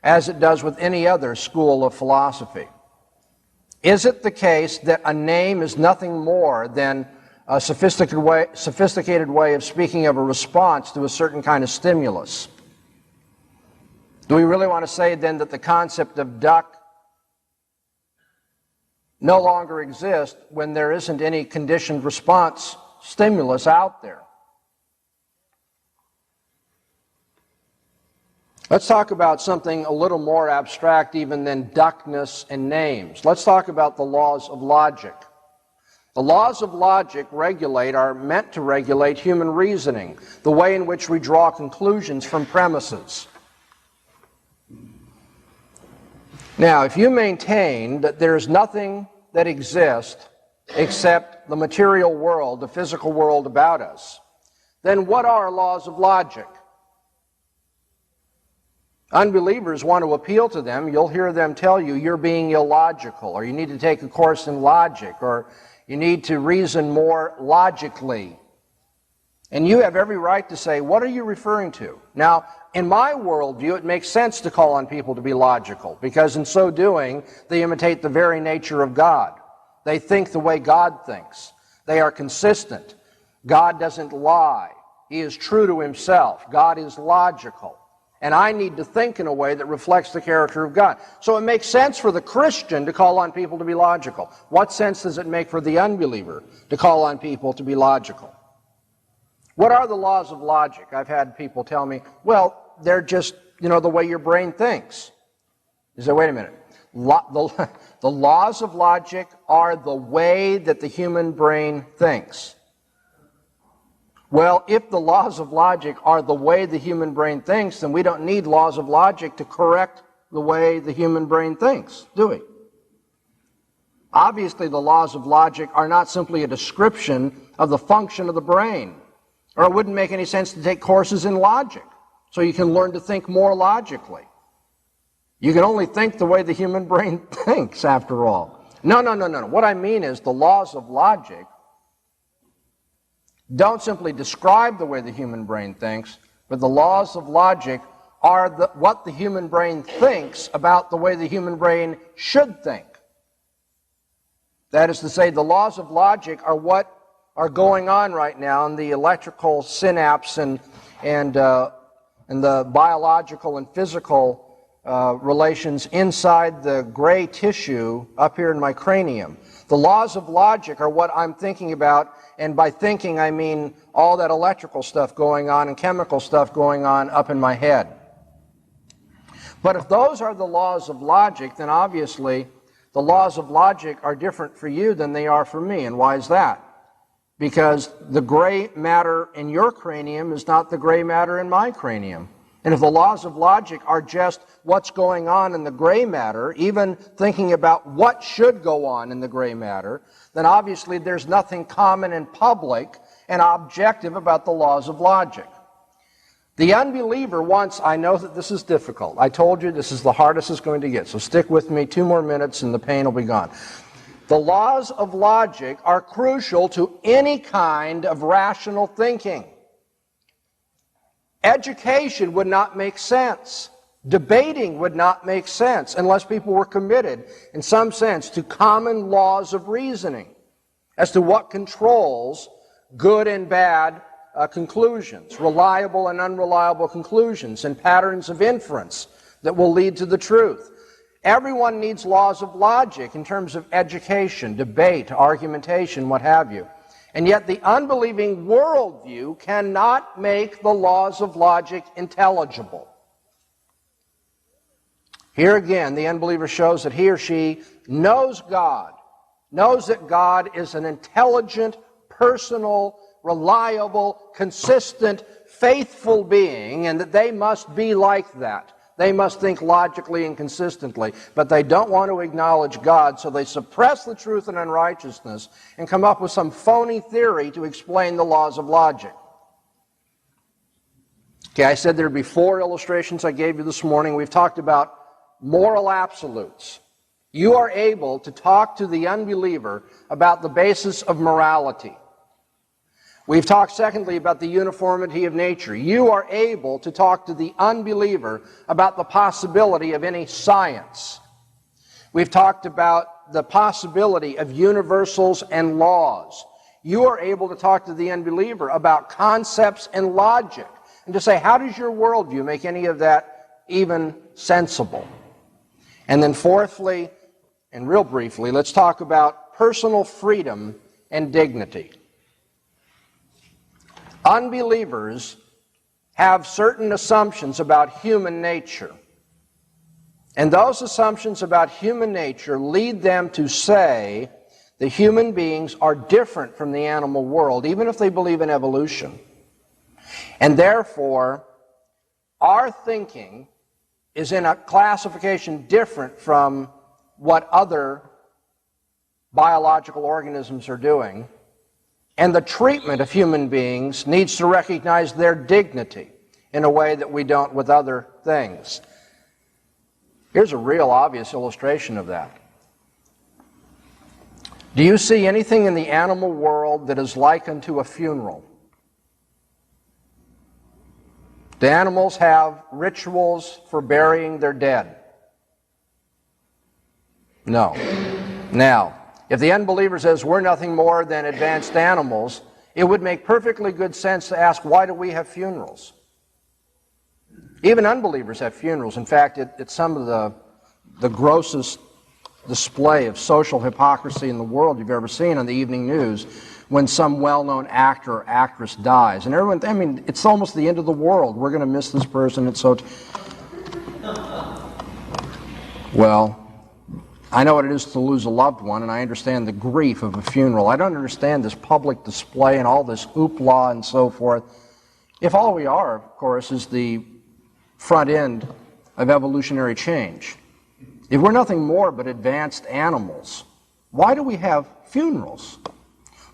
as it does with any other school of philosophy. Is it the case that a name is nothing more than a sophisticated way of speaking of a response to a certain kind of stimulus? Do we really want to say then that the concept of duck no longer exists when there isn't any conditioned response stimulus out there? Let's talk about something a little more abstract even than duckness and names. Let's talk about the laws of logic. The laws of logic are meant to regulate human reasoning, the way in which we draw conclusions from premises. Now, if you maintain that there's nothing that exists except the material world, the physical world about us, then what are laws of logic? Unbelievers want to appeal to them. You'll hear them tell you you're being illogical, or you need to take a course in logic, or you need to reason more logically. And you have every right to say, what are you referring to? Now, in my worldview, it makes sense to call on people to be logical, because in so doing, they imitate the very nature of God. They think the way God thinks. They are consistent. God doesn't lie. He is true to himself. God is logical. And I need to think in a way that reflects the character of God. So it makes sense for the Christian to call on people to be logical. What sense does it make for the unbeliever to call on people to be logical? What are the laws of logic? I've had people tell me, well, they're just, the way your brain thinks. You say, wait a minute. The laws of logic are the way that the human brain thinks. Well, if the laws of logic are the way the human brain thinks, then we don't need laws of logic to correct the way the human brain thinks, do we? Obviously, the laws of logic are not simply a description of the function of the brain, or it wouldn't make any sense to take courses in logic, so you can learn to think more logically. You can only think the way the human brain thinks, after all. No. What I mean is the laws of logic don't simply describe the way the human brain thinks, but the laws of logic are what the human brain thinks about the way the human brain should think. That is to say, the laws of logic are what are going on right now in the electrical synapse and the biological and physical relations inside the gray tissue up here in my cranium. The laws of logic are what I'm thinking about, and by thinking I mean all that electrical stuff going on and chemical stuff going on up in my head. But if those are the laws of logic, then obviously the laws of logic are different for you than they are for me. And why is that? Because the gray matter in your cranium is not the gray matter in my cranium. And if the laws of logic are just what's going on in the gray matter, even thinking about what should go on in the gray matter, then obviously there's nothing common and public and objective about the laws of logic. The unbeliever wants, I know that this is difficult. I told you this is the hardest it's going to get, so stick with me 2 more minutes and the pain will be gone. The laws of logic are crucial to any kind of rational thinking. Education would not make sense. Debating would not make sense unless people were committed, in some sense, to common laws of reasoning as to what controls good and bad conclusions, reliable and unreliable conclusions, and patterns of inference that will lead to the truth. Everyone needs laws of logic in terms of education, debate, argumentation, what have you. And yet the unbelieving worldview cannot make the laws of logic intelligible. Here again, the unbeliever shows that he or she knows God, knows that God is an intelligent, personal, reliable, consistent, faithful being, and that they must be like that. They must think logically and consistently, but they don't want to acknowledge God, so they suppress the truth and unrighteousness and come up with some phony theory to explain the laws of logic. Okay, I said there'd be 4 illustrations I gave you this morning. We've talked about moral absolutes. You are able to talk to the unbeliever about the basis of morality. We've talked, secondly, about the uniformity of nature. You are able to talk to the unbeliever about the possibility of any science. We've talked about the possibility of universals and laws. You are able to talk to the unbeliever about concepts and logic, and to say, how does your worldview make any of that even sensible? And then fourthly, and real briefly, let's talk about personal freedom and dignity. Unbelievers have certain assumptions about human nature. And those assumptions about human nature lead them to say that human beings are different from the animal world, even if they believe in evolution. And therefore, our thinking is in a classification different from what other biological organisms are doing. And the treatment of human beings needs to recognize their dignity in a way that we don't with other things. Here's a real obvious illustration of that. Do you see anything in the animal world that is likened to a funeral? Do animals have rituals for burying their dead? No. Now, if the unbeliever says we're nothing more than advanced animals, it would make perfectly good sense to ask, why do we have funerals? Even unbelievers have funerals. In fact, it's some of the grossest display of social hypocrisy in the world you've ever seen on the evening news when some well-known actor or actress dies. And everyone, I mean, it's almost the end of the world. We're going to miss this person. It's so... Well, I know what it is to lose a loved one, and I understand the grief of a funeral. I don't understand this public display and all this hoopla and so forth. If all we are, of course, is the front end of evolutionary change, if we're nothing more but advanced animals, why do we have funerals?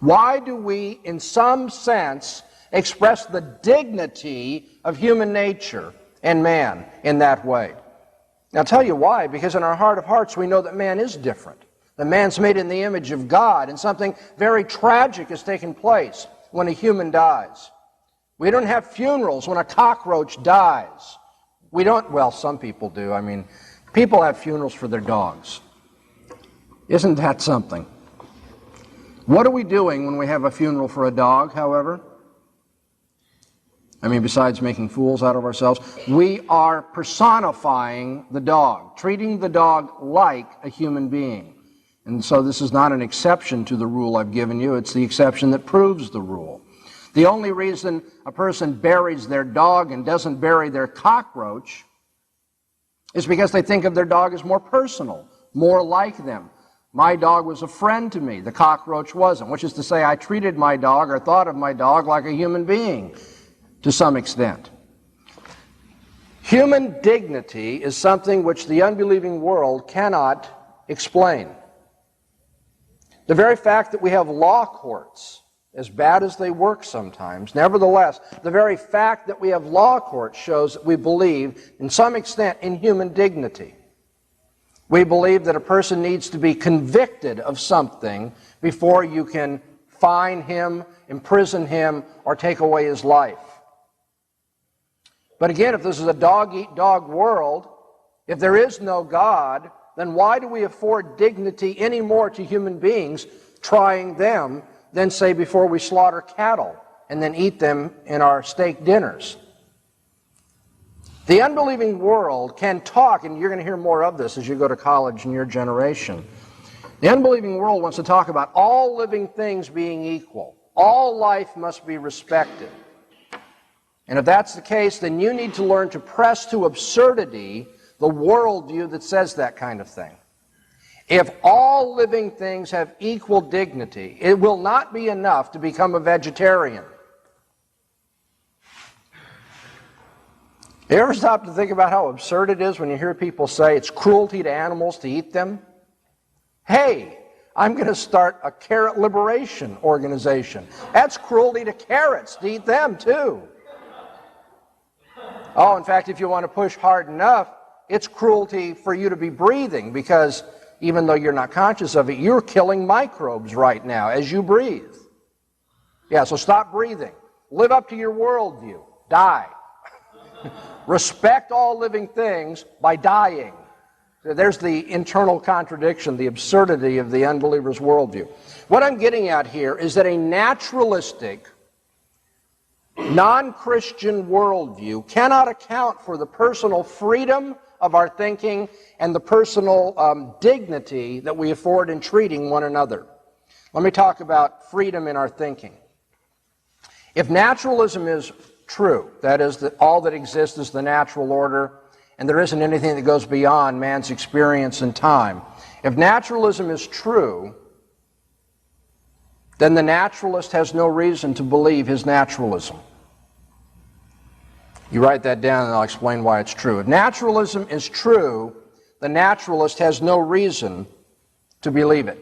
Why do we, in some sense, express the dignity of human nature and man in that way? Now, I'll tell you why. Because in our heart of hearts, we know that man is different. That man's made in the image of God, and something very tragic has taken place when a human dies. We don't have funerals when a cockroach dies. We don't, well, some people do. I mean, people have funerals for their dogs. Isn't that something? What are we doing when we have a funeral for a dog, however? I mean, besides making fools out of ourselves, we are personifying the dog, treating the dog like a human being. And so this is not an exception to the rule I've given you, it's the exception that proves the rule. The only reason a person buries their dog and doesn't bury their cockroach is because they think of their dog as more personal, more like them. My dog was a friend to me, the cockroach wasn't, which is to say I treated my dog or thought of my dog like a human being to some extent. Human dignity is something which the unbelieving world cannot explain. The very fact that we have law courts, as bad as they work sometimes, nevertheless, the very fact that we have law courts shows that we believe, in some extent, in human dignity. We believe that a person needs to be convicted of something before you can fine him, imprison him, or take away his life. But again, if this is a dog-eat-dog world, if there is no God, then why do we afford dignity any more to human beings, trying them, than, say, before we slaughter cattle and then eat them in our steak dinners? The unbelieving world can talk, and you're going to hear more of this as you go to college in your generation. The unbelieving world wants to talk about all living things being equal. All life must be respected. And if that's the case, then you need to learn to press to absurdity the worldview that says that kind of thing. If all living things have equal dignity, it will not be enough to become a vegetarian. You ever stop to think about how absurd it is when you hear people say it's cruelty to animals to eat them? Hey, I'm going to start a carrot liberation organization. That's cruelty to carrots to eat them too. Oh, in fact, if you want to push hard enough, it's cruelty for you to be breathing, because even though you're not conscious of it, you're killing microbes right now as you breathe. Yeah, so stop breathing. Live up to your worldview. Die. Respect all living things by dying. There's the internal contradiction, the absurdity of the unbeliever's worldview. What I'm getting at here is that a naturalistic, non-Christian worldview cannot account for the personal freedom of our thinking and the personal dignity that we afford in treating one another. Let me talk about freedom in our thinking. If naturalism is true, that is, that all that exists is the natural order, and there isn't anything that goes beyond man's experience in time. If naturalism is true, then the naturalist has no reason to believe his naturalism. You write that down and I'll explain why it's true. If naturalism is true, the naturalist has no reason to believe it.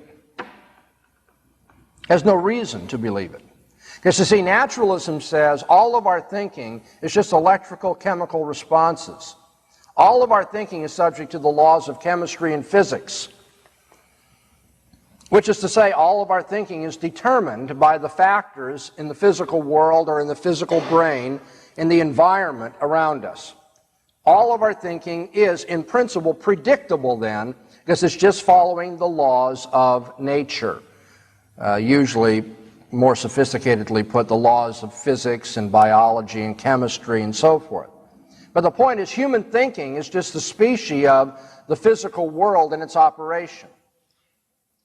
Has no reason to believe it. Because you see, naturalism says all of our thinking is just electrical, chemical responses. All of our thinking is subject to the laws of chemistry and physics, which is to say all of our thinking is determined by the factors in the physical world or in the physical brain, in the environment around us. All of our thinking is, in principle, predictable then, because it's just following the laws of nature. Usually, more sophisticatedly put, the laws of physics and biology and chemistry and so forth. But the point is, human thinking is just the species of the physical world and its operation.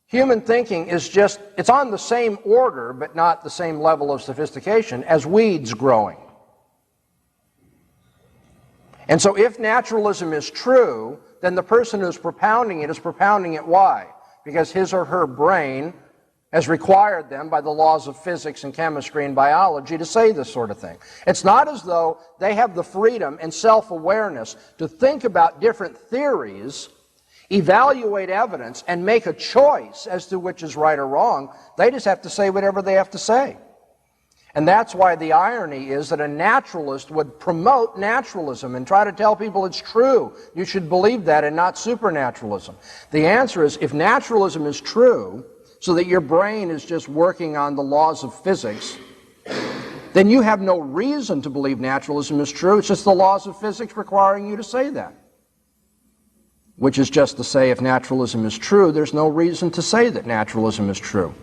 Human thinking is just, it's on the same order, but not the same level of sophistication as weeds growing. And so if naturalism is true, then the person who's propounding it is propounding it why? Because his or her brain has required them by the laws of physics and chemistry and biology to say this sort of thing. It's not as though they have the freedom and self-awareness to think about different theories, evaluate evidence, and make a choice as to which is right or wrong. They just have to say whatever they have to say. And that's why the irony is that a naturalist would promote naturalism and try to tell people it's true. You should believe that and not supernaturalism. The answer is, if naturalism is true, so that your brain is just working on the laws of physics, then you have no reason to believe naturalism is true. It's just the laws of physics requiring you to say that. Which is just to say, if naturalism is true, there's no reason to say that naturalism is true.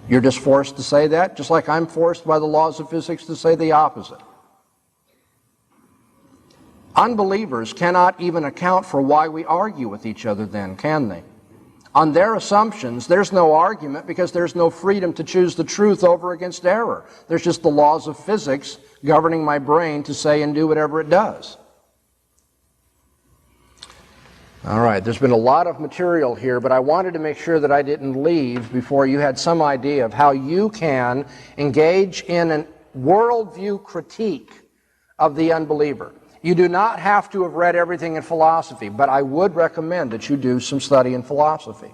You're just forced to say that, just like I'm forced by the laws of physics to say the opposite. Unbelievers cannot even account for why we argue with each other then, can they? On their assumptions, there's no argument because there's no freedom to choose the truth over against error. There's just the laws of physics governing my brain to say and do whatever it does. All right, there's been a lot of material here, but I wanted to make sure that I didn't leave before you had some idea of how you can engage in a worldview critique of the unbeliever. You do not have to have read everything in philosophy, but I would recommend that you do some study in philosophy.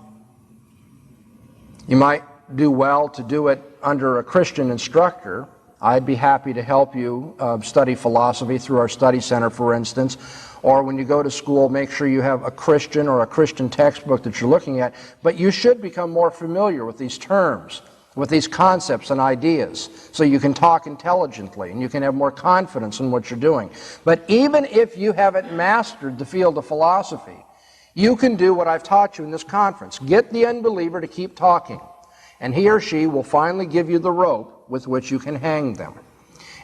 You might do well to do it under a Christian instructor. I'd be happy to help you study philosophy through our study center, for instance. Or when you go to school, make sure you have a Christian or a Christian textbook that you're looking at. But you should become more familiar with these terms, with these concepts and ideas, so you can talk intelligently and you can have more confidence in what you're doing. But even if you haven't mastered the field of philosophy, you can do what I've taught you in this conference. Get the unbeliever to keep talking, and he or she will finally give you the rope with which you can hang them.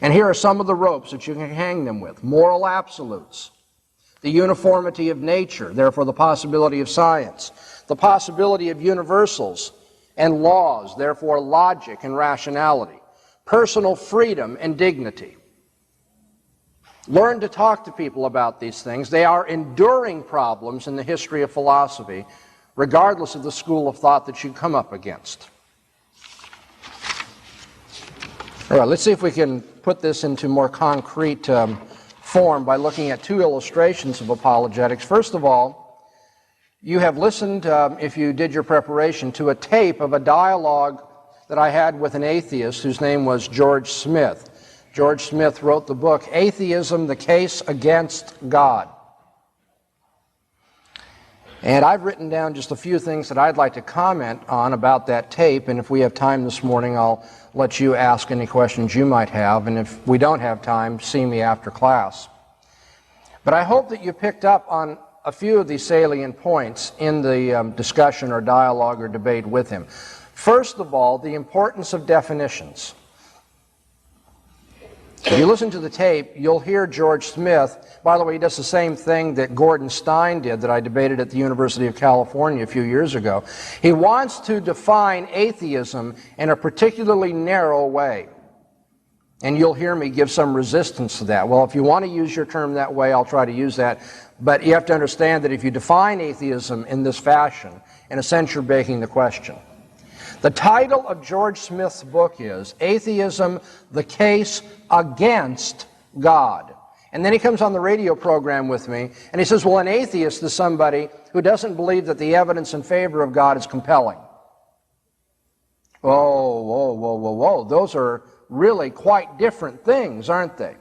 And here are some of the ropes that you can hang them with. Moral absolutes. The uniformity of nature, therefore the possibility of science. The possibility of universals and laws, therefore logic and rationality. Personal freedom and dignity. Learn to talk to people about these things. They are enduring problems in the history of philosophy, regardless of the school of thought that you come up against. All right, let's see if we can put this into more concrete form by looking at two illustrations of apologetics. First of all, you have listened, if you did your preparation, to a tape of a dialogue that I had with an atheist whose name was George Smith. George Smith wrote the book, Atheism, the Case Against God. And I've written down just a few things that I'd like to comment on about that tape, and if we have time this morning, I'll let you ask any questions you might have, and if we don't have time, see me after class. But I hope that you picked up on a few of these salient points in the discussion or dialogue or debate with him. First of all, the importance of definitions. If you listen to the tape, you'll hear George Smith. By the way, he does the same thing that Gordon Stein did that I debated at the University of California a few years ago. He wants to define atheism in a particularly narrow way. And you'll hear me give some resistance to that. Well, if you want to use your term that way, I'll try to use that. But you have to understand that if you define atheism in this fashion, in a sense you're begging the question. The title of George Smith's book is Atheism, the Case Against God. And then he comes on the radio program with me, and he says, well, an atheist is somebody who doesn't believe that the evidence in favor of God is compelling. Whoa. Those are really quite different things, aren't they?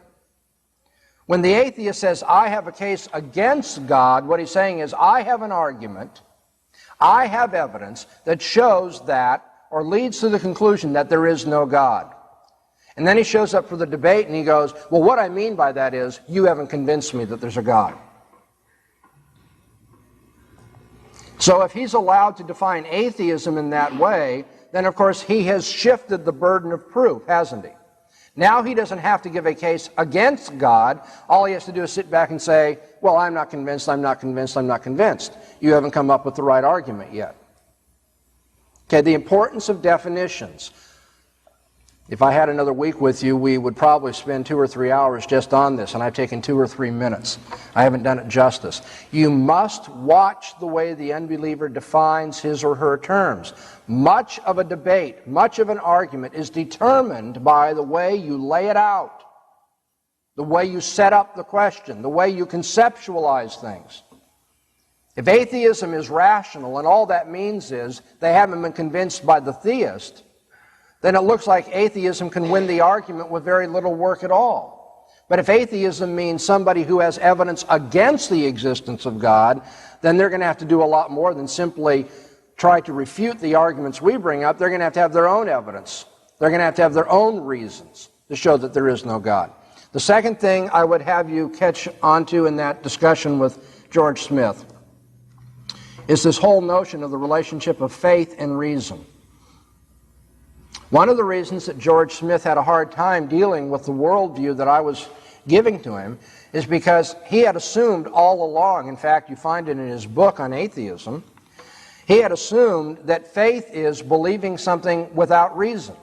When the atheist says, I have a case against God, what he's saying is, I have an argument, I have evidence that shows that, or leads to the conclusion that there is no God. And then he shows up for the debate and he goes, well, what I mean by that is, you haven't convinced me that there's a God. So if he's allowed to define atheism in that way, then of course he has shifted the burden of proof, hasn't he? Now he doesn't have to give a case against God. All he has to do is sit back and say, well, I'm not convinced, I'm not convinced, I'm not convinced. You haven't come up with the right argument yet. Okay, the importance of definitions. If I had another week with you, we would probably spend 2 or 3 hours just on this, and I've taken 2 or 3 minutes. I haven't done it justice. You must watch the way the unbeliever defines his or her terms. Much of a debate, much of an argument is determined by the way you lay it out, the way you set up the question, the way you conceptualize things. If atheism is rational and all that means is they haven't been convinced by the theist, then it looks like atheism can win the argument with very little work at all. But if atheism means somebody who has evidence against the existence of God, then they're going to have to do a lot more than simply try to refute the arguments we bring up. They're going to have their own evidence. They're going to have their own reasons to show that there is no God. The second thing I would have you catch onto in that discussion with George Smith is this whole notion of the relationship of faith and reason. One of the reasons that George Smith had a hard time dealing with the worldview that I was giving to him is because he had assumed all along, in fact, you find it in his book on atheism, he had assumed that faith is believing something without reason.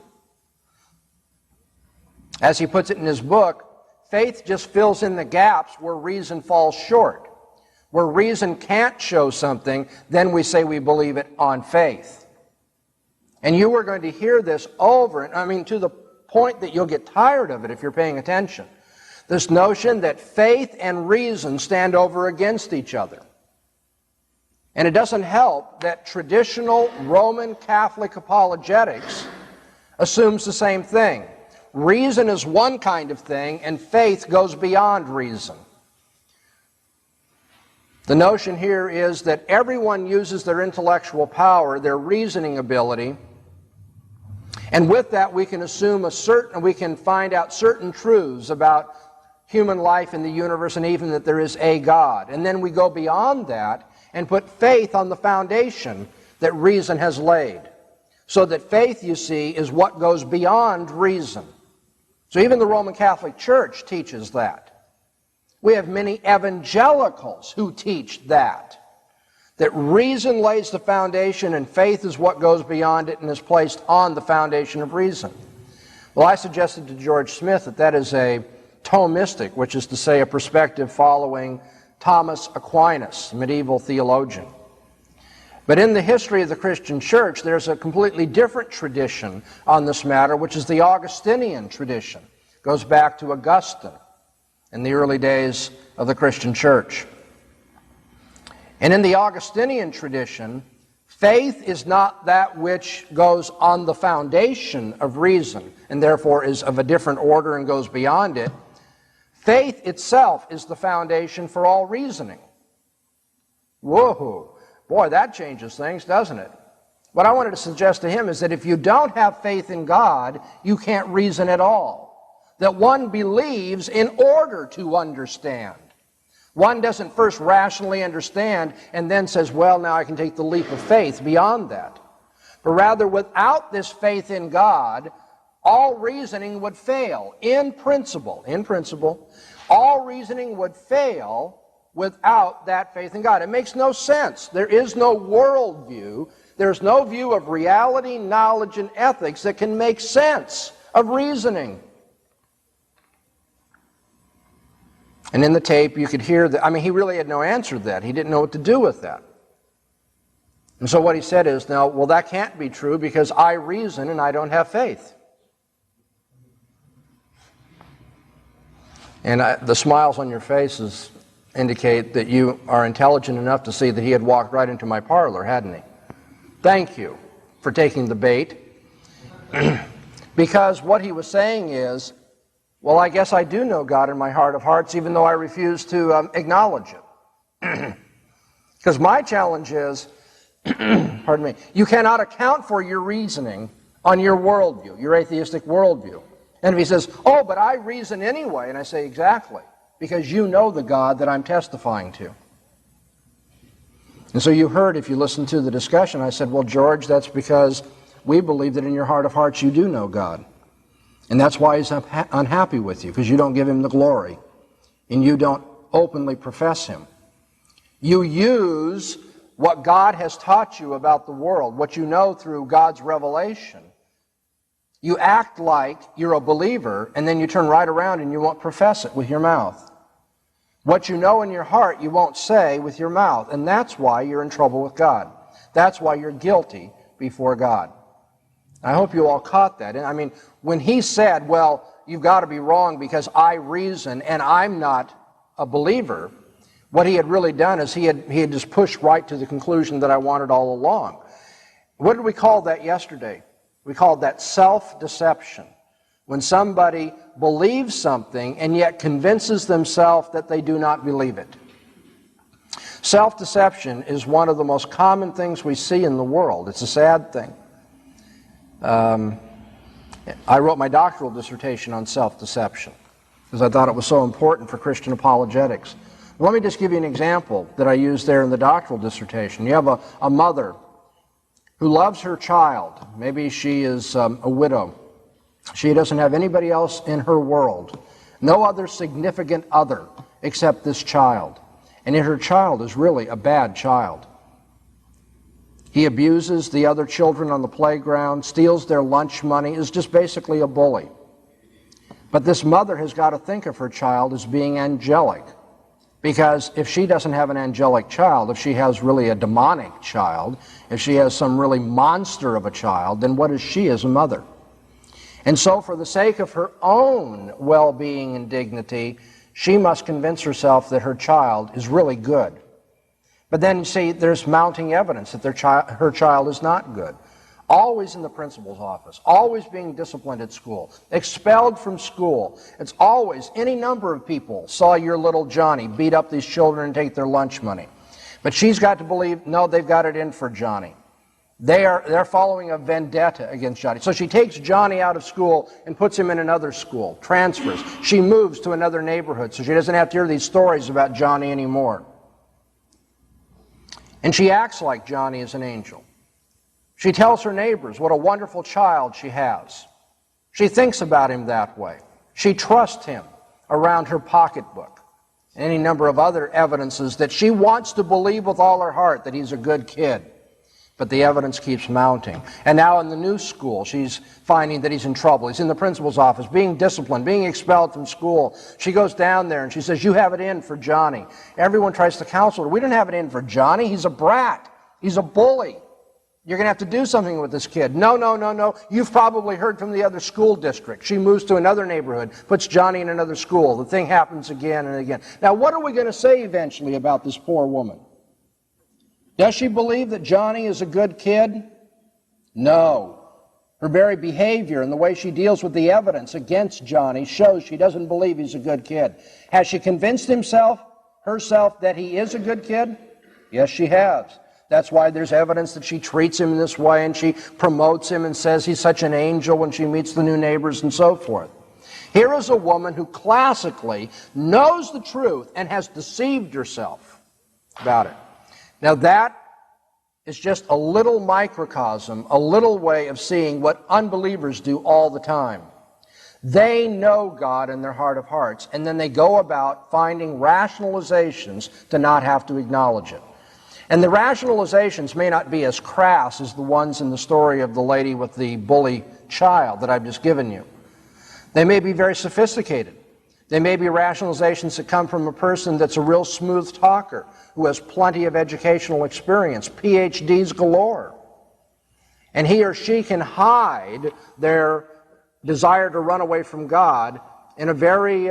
As he puts it in his book, faith just fills in the gaps where reason falls short. Where reason can't show something, then we say we believe it on faith. And you are going to hear this over, to the point that you'll get tired of it if you're paying attention. This notion that faith and reason stand over against each other. And it doesn't help that traditional Roman Catholic apologetics assumes the same thing. Reason is one kind of thing, and faith goes beyond reason. The notion here is that everyone uses their intellectual power, their reasoning ability, and with that we can assume we can find out certain truths about human life in the universe and even that there is a God. And then we go beyond that and put faith on the foundation that reason has laid. So that faith, you see, is what goes beyond reason. So even the Roman Catholic Church teaches that. We have many evangelicals who teach that reason lays the foundation and faith is what goes beyond it and is placed on the foundation of reason. Well, I suggested to George Smith that is a Thomistic, which is to say a perspective following Thomas Aquinas, medieval theologian. But in the history of the Christian church, there's a completely different tradition on this matter, which is the Augustinian tradition. It goes back to Augustine in the early days of the Christian church. And in the Augustinian tradition, faith is not that which goes on the foundation of reason, and therefore is of a different order and goes beyond it. Faith itself is the foundation for all reasoning. Whoa! Boy, that changes things, doesn't it? What I wanted to suggest to him is that if you don't have faith in God, you can't reason at all. That one believes in order to understand. One doesn't first rationally understand and then says, well, now I can take the leap of faith beyond that. But rather, without this faith in God, all reasoning would fail. In principle, all reasoning would fail without that faith in God. It makes no sense. There is no worldview. There's no view of reality, knowledge, and ethics that can make sense of reasoning. And in the tape, you could hear that. I mean, he really had no answer to that. He didn't know what to do with that. And so what he said is, no, well, that can't be true because I reason and I don't have faith. And the smiles on your faces indicate that you are intelligent enough to see that he had walked right into my parlor, hadn't he? Thank you for taking the bait. Because what he was saying is, well, I guess I do know God in my heart of hearts, even though I refuse to acknowledge it. Because my challenge is, pardon me, you cannot account for your reasoning on your worldview, your atheistic worldview. And if he says, oh, but I reason anyway, and I say, exactly, because you know the God that I'm testifying to. And so you heard, if you listened to the discussion, I said, well, George, that's because we believe that in your heart of hearts you do know God. And that's why he's unhappy with you, because you don't give him the glory, and you don't openly profess him. You use what God has taught you about the world, what you know through God's revelation. You act like you're a believer, and then you turn right around and you won't profess it with your mouth. What you know in your heart, you won't say with your mouth, and that's why you're in trouble with God. That's why you're guilty before God. I hope you all caught that. And I mean, when he said, well, you've got to be wrong because I reason and I'm not a believer, what he had really done is he had just pushed right to the conclusion that I wanted all along. What did we call that yesterday? We called that self-deception. When somebody believes something and yet convinces themselves that they do not believe it. Self-deception is one of the most common things we see in the world. It's a sad thing. I wrote my doctoral dissertation on self-deception because I thought it was so important for Christian apologetics. Let me just give you an example that I used there in the doctoral dissertation. You have a mother who loves her child. Maybe she is a widow. She doesn't have anybody else in her world, no other significant other except this child. And yet her child is really a bad child. He abuses the other children on the playground, steals their lunch money, is just basically a bully. But this mother has got to think of her child as being angelic. Because if she doesn't have an angelic child, if she has really a demonic child, if she has some really monster of a child, then what is she as a mother? And so for the sake of her own well-being and dignity, she must convince herself that her child is really good. But then, you see, there's mounting evidence that her child is not good. Always in the principal's office, always being disciplined at school, expelled from school. It's always, any number of people saw your little Johnny beat up these children and take their lunch money. But she's got to believe, no, they've got it in for Johnny. They're following a vendetta against Johnny. So she takes Johnny out of school and puts him in another school, transfers. She moves to another neighborhood so she doesn't have to hear these stories about Johnny anymore. And she acts like Johnny is an angel. She tells her neighbors what a wonderful child she has. She thinks about him that way. She trusts him around her pocketbook. And any number of other evidences that she wants to believe with all her heart that he's a good kid. But the evidence keeps mounting. And now in the new school, she's finding that he's in trouble. He's in the principal's office, being disciplined, being expelled from school. She goes down there and she says, "You have it in for Johnny." Everyone tries to counsel her. "We don't have it in for Johnny. He's a brat. He's a bully. You're going to have to do something with this kid." "No, no, no, no. You've probably heard from the other school district." She moves to another neighborhood, puts Johnny in another school. The thing happens again and again. Now, what are we going to say eventually about this poor woman? Does she believe that Johnny is a good kid? No. Her very behavior and the way she deals with the evidence against Johnny shows she doesn't believe he's a good kid. Has she convinced herself that he is a good kid? Yes, she has. That's why there's evidence that she treats him in this way and she promotes him and says he's such an angel when she meets the new neighbors and so forth. Here is a woman who classically knows the truth and has deceived herself about it. Now that is just a little microcosm, a little way of seeing what unbelievers do all the time. They know God in their heart of hearts, and then they go about finding rationalizations to not have to acknowledge it. And the rationalizations may not be as crass as the ones in the story of the lady with the bully child that I've just given you. They may be very sophisticated. They may be rationalizations that come from a person that's a real smooth talker, who has plenty of educational experience, PhDs galore. And he or she can hide their desire to run away from God in a very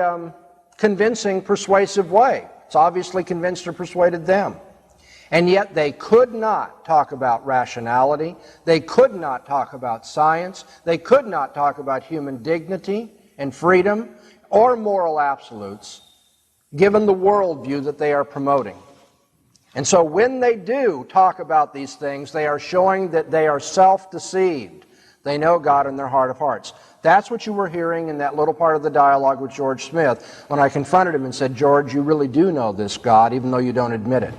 convincing, persuasive way. It's obviously convinced or persuaded them. And yet they could not talk about rationality. They could not talk about science. They could not talk about human dignity and freedom or moral absolutes, given the worldview that they are promoting. And so when they do talk about these things, they are showing that they are self-deceived. They know God in their heart of hearts. That's what you were hearing in that little part of the dialogue with George Smith when I confronted him and said, "George, you really do know this God, even though you don't admit it."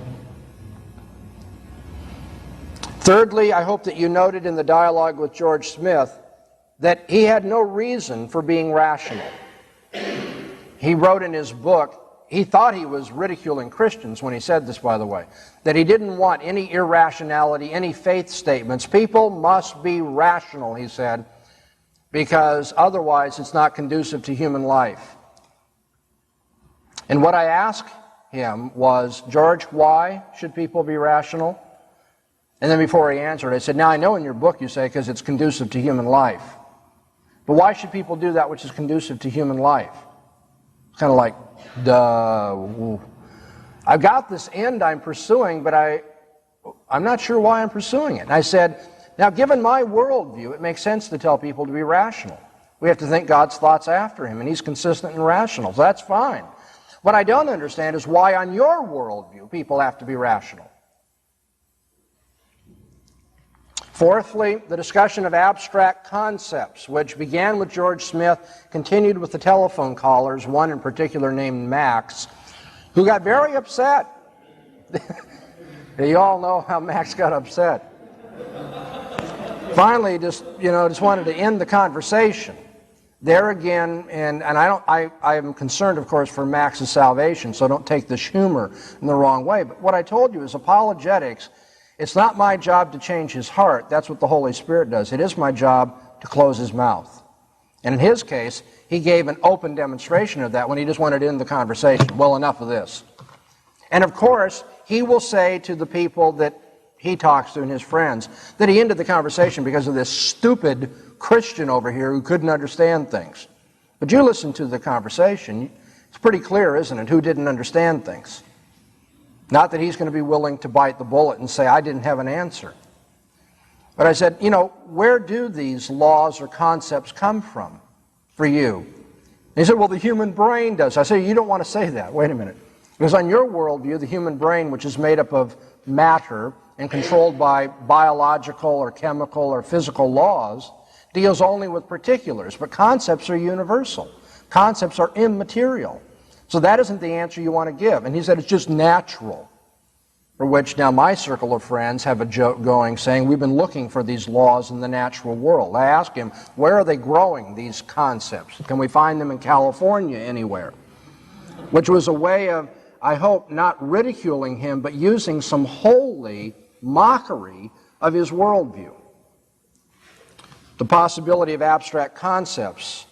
Thirdly, I hope that you noted in the dialogue with George Smith that he had no reason for being rational. He wrote in his book, he thought he was ridiculing Christians when he said this, by the way, that he didn't want any irrationality, any faith statements. People must be rational, he said, because otherwise it's not conducive to human life. And what I asked him was, "George, why should people be rational?" And then before he answered, I said, "Now I know in your book you say because it's conducive to human life. But why should people do that which is conducive to human life?" It's kind of like, duh. I've got this end I'm pursuing, but I'm not sure why I'm pursuing it. And I said, now given my worldview, it makes sense to tell people to be rational. We have to think God's thoughts after him, and he's consistent and rational, so that's fine. What I don't understand is why on your worldview people have to be rational. Fourthly, the discussion of abstract concepts, which began with George Smith, continued with the telephone callers, one in particular named Max, who got very upset. You all know how Max got upset. Finally, just wanted to end the conversation. There again, and I am concerned, of course, for Max's salvation, so don't take this humor in the wrong way. But what I told you is apologetics. It's not my job to change his heart. That's what the Holy Spirit does. It is my job to close his mouth. And in his case, he gave an open demonstration of that when he just wanted to end the conversation. Well, enough of this. And of course, he will say to the people that he talks to and his friends that he ended the conversation because of this stupid Christian over here who couldn't understand things. But you listen to the conversation. It's pretty clear, isn't it, who didn't understand things? Not that he's going to be willing to bite the bullet and say, I didn't have an answer. But I said, where do these laws or concepts come from for you? And he said, well, the human brain does. I said, you don't want to say that. Wait a minute. Because on your worldview, the human brain, which is made up of matter and controlled by biological or chemical or physical laws, deals only with particulars. But concepts are universal. Concepts are immaterial. So that isn't the answer you want to give. And he said it's just natural. For which now my circle of friends have a joke going saying we've been looking for these laws in the natural world. I asked him, where are they growing, these concepts? Can we find them in California anywhere? Which was a way of, I hope, not ridiculing him, but using some holy mockery of his worldview. The possibility of abstract concepts,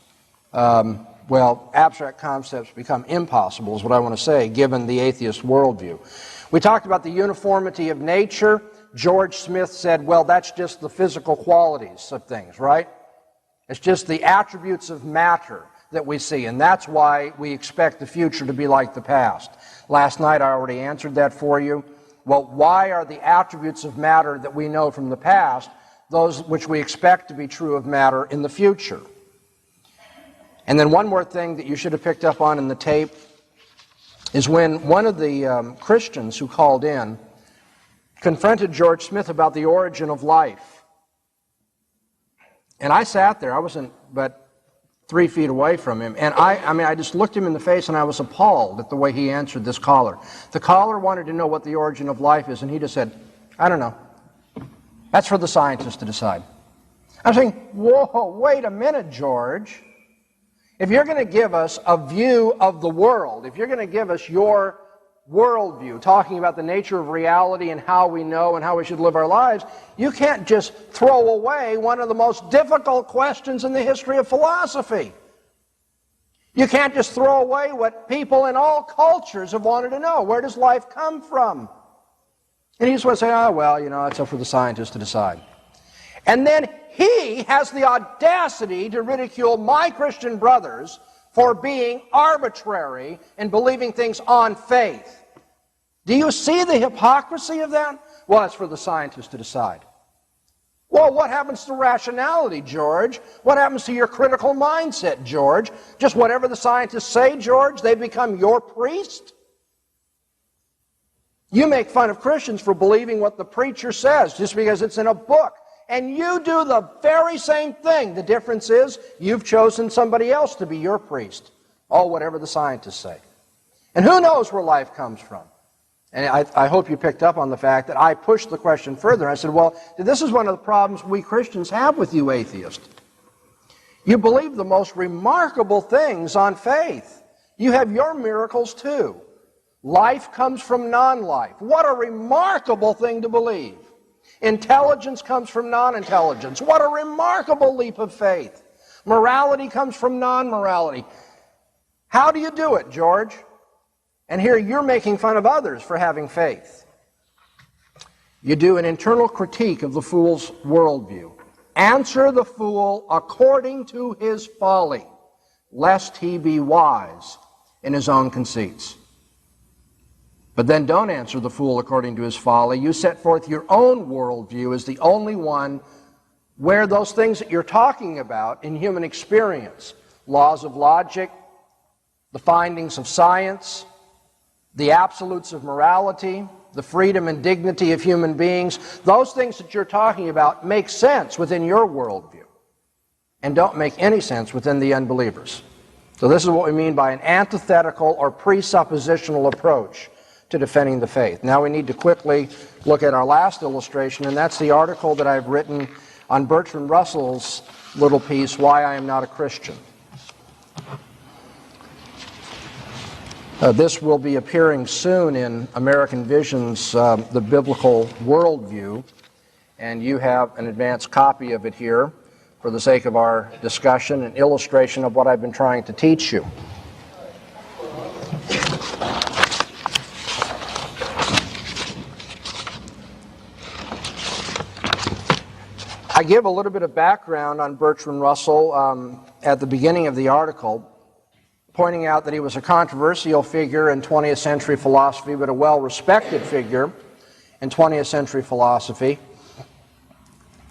abstract concepts become impossible is what I want to say, given the atheist worldview. We talked about the uniformity of nature. George Smith said, well, that's just the physical qualities of things, right? It's just the attributes of matter that we see, and that's why we expect the future to be like the past. Last night I already answered that for you. Well, why are the attributes of matter that we know from the past those which we expect to be true of matter in the future? And then one more thing that you should have picked up on in the tape is when one of the Christians who called in confronted George Smith about the origin of life. And I sat there, I wasn't but 3 feet away from him, and I just looked him in the face and I was appalled at the way he answered this caller. The caller wanted to know what the origin of life is, and he just said, I don't know. That's for the scientists to decide. I'm saying, whoa, wait a minute, George. If you're going to give us a view of the world, if you're going to give us your worldview, talking about the nature of reality and how we know and how we should live our lives, you can't just throw away one of the most difficult questions in the history of philosophy. You can't just throw away what people in all cultures have wanted to know. Where does life come from? And he just want to say, oh, well, it's up for the scientists to decide. And then he has the audacity to ridicule my Christian brothers for being arbitrary and believing things on faith. Do you see the hypocrisy of that? Well, it's for the scientists to decide. Well, what happens to rationality, George? What happens to your critical mindset, George? Just whatever the scientists say, George, they become your priest? You make fun of Christians for believing what the preacher says just because it's in a book. And you do the very same thing. The difference is you've chosen somebody else to be your priest. Oh, whatever the scientists say. And who knows where life comes from? And I hope you picked up on the fact that I pushed the question further. I said, well, this is one of the problems we Christians have with you atheists. You believe the most remarkable things on faith. You have your miracles too. Life comes from non-life. What a remarkable thing to believe. Intelligence comes from non-intelligence. What a remarkable leap of faith. Morality comes from non-morality. How do you do it, George? And here you're making fun of others for having faith. You do an internal critique of the fool's worldview. Answer the fool according to his folly, lest he be wise in his own conceits. But then don't answer the fool according to his folly. You set forth your own worldview as the only one where those things that you're talking about in human experience, laws of logic, the findings of science, the absolutes of morality, the freedom and dignity of human beings, those things that you're talking about make sense within your worldview and don't make any sense within the unbelievers. So this is what we mean by an antithetical or presuppositional approach to defending the faith. Now we need to quickly look at our last illustration, and that's the article that I've written on Bertrand Russell's little piece, Why I Am Not a Christian. This will be appearing soon in American Vision's The Biblical Worldview, and you have an advanced copy of it here for the sake of our discussion, an illustration of what I've been trying to teach you. I give a little bit of background on Bertrand Russell at the beginning of the article, pointing out that he was a controversial figure in 20th century philosophy, but a well-respected figure in 20th century philosophy.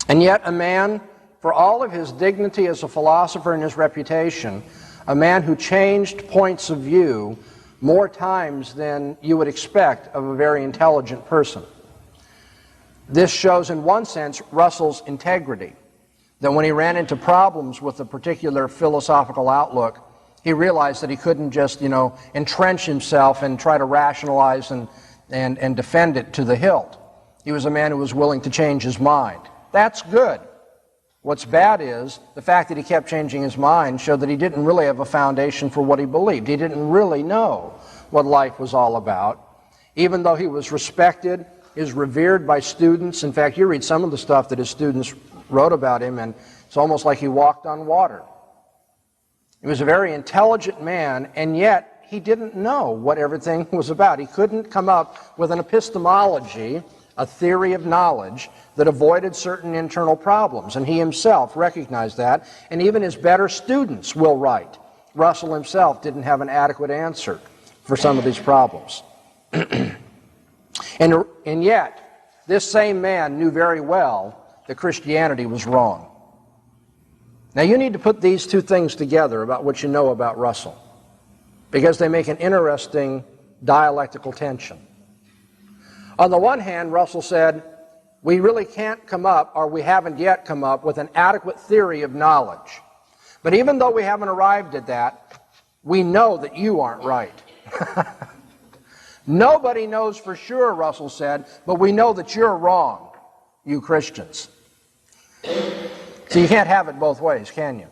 And yet a man, for all of his dignity as a philosopher and his reputation, a man who changed points of view more times than you would expect of a very intelligent person. This shows, in one sense, Russell's integrity, that when he ran into problems with a particular philosophical outlook, he realized that he couldn't just, entrench himself and try to rationalize and defend it to the hilt. He was a man who was willing to change his mind. That's good. What's bad is the fact that he kept changing his mind showed that he didn't really have a foundation for what he believed. He didn't really know what life was all about. Even though he was respected is revered by students. In fact, you read some of the stuff that his students wrote about him, and it's almost like he walked on water. He was a very intelligent man, and yet he didn't know what everything was about. He couldn't come up with an epistemology, a theory of knowledge, that avoided certain internal problems, and he himself recognized that, and even his better students will write. Russell himself didn't have an adequate answer for some of these problems. And yet, this same man knew very well that Christianity was wrong. Now you need to put these two things together about what you know about Russell, because they make an interesting dialectical tension. On the one hand, Russell said, we really can't come up, or we haven't yet come up, with an adequate theory of knowledge. But even though we haven't arrived at that, we know that you aren't right. Nobody knows for sure, Russell said, but we know that you're wrong, you Christians. So you can't have it both ways, can you?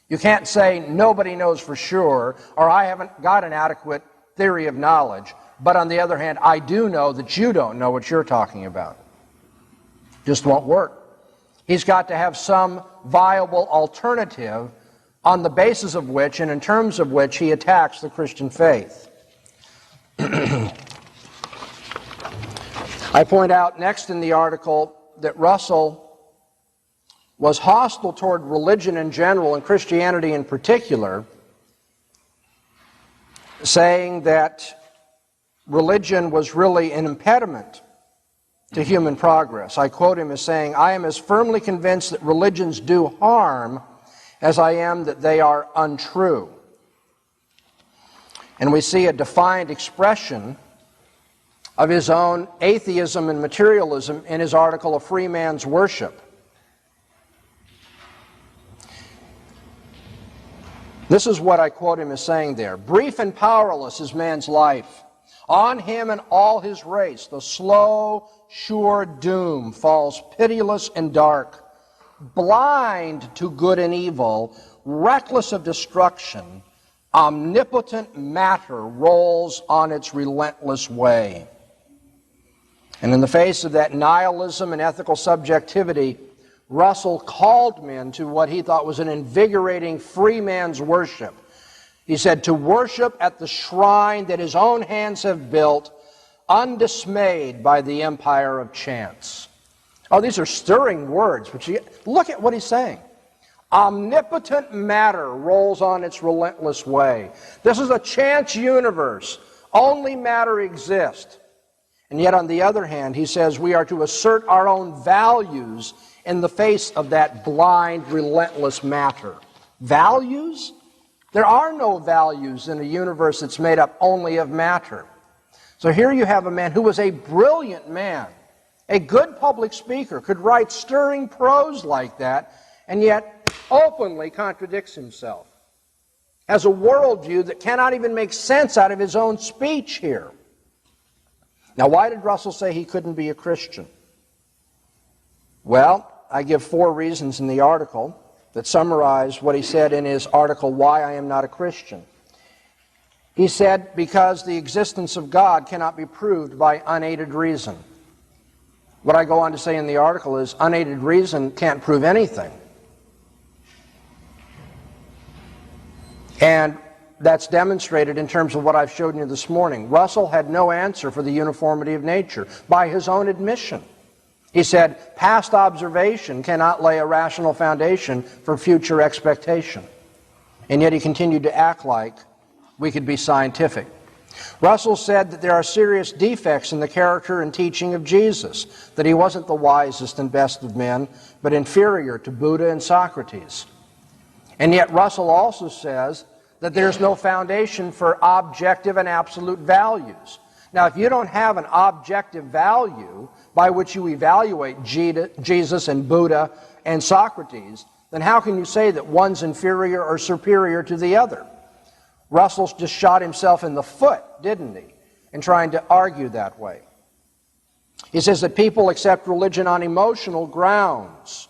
You can't say nobody knows for sure, or I haven't got an adequate theory of knowledge, but on the other hand, I do know that you don't know what you're talking about. Just won't work. He's got to have some viable alternative on the basis of which and in terms of which he attacks the Christian faith. I point out next in the article that Russell was hostile toward religion in general and Christianity in particular, saying that religion was really an impediment to human progress. I quote him as saying, I am as firmly convinced that religions do harm as I am that they are untrue. And we see a defined expression of his own atheism and materialism in his article, A Free Man's Worship. This is what I quote him as saying there. Brief and powerless is man's life. On him and all his race, the slow, sure doom falls pitiless and dark. Blind to good and evil, reckless of destruction, omnipotent matter rolls on its relentless way. And in the face of that nihilism and ethical subjectivity, Russell called men to what he thought was an invigorating free man's worship. He said, to worship at the shrine that his own hands have built, undismayed by the empire of chance. Oh, these are stirring words, but look at what he's saying. Omnipotent matter rolls on its relentless way. This is a chance universe. Only matter exists. And yet, on the other hand, he says we are to assert our own values in the face of that blind, relentless matter. Values? There are no values in a universe that's made up only of matter. So here you have a man who was a brilliant man, a good public speaker, could write stirring prose like that, and yet openly contradicts himself. Has a worldview that cannot even make sense out of his own speech here. Now, why did Russell say he couldn't be a Christian? Well, I give 4 reasons in the article that summarize what he said in his article, Why I Am Not a Christian. He said, because the existence of God cannot be proved by unaided reason. What I go on to say in the article is, unaided reason can't prove anything. And that's demonstrated in terms of what I've shown you this morning. Russell had no answer for the uniformity of nature by his own admission. He said, past observation cannot lay a rational foundation for future expectation. And yet he continued to act like we could be scientific. Russell said that there are serious defects in the character and teaching of Jesus, that he wasn't the wisest and best of men, but inferior to Buddha and Socrates. And yet Russell also says that there's no foundation for objective and absolute values. Now, if you don't have an objective value by which you evaluate Jesus and Buddha and Socrates, then how can you say that one's inferior or superior to the other? Russell just shot himself in the foot, didn't he, in trying to argue that way. He says that people accept religion on emotional grounds,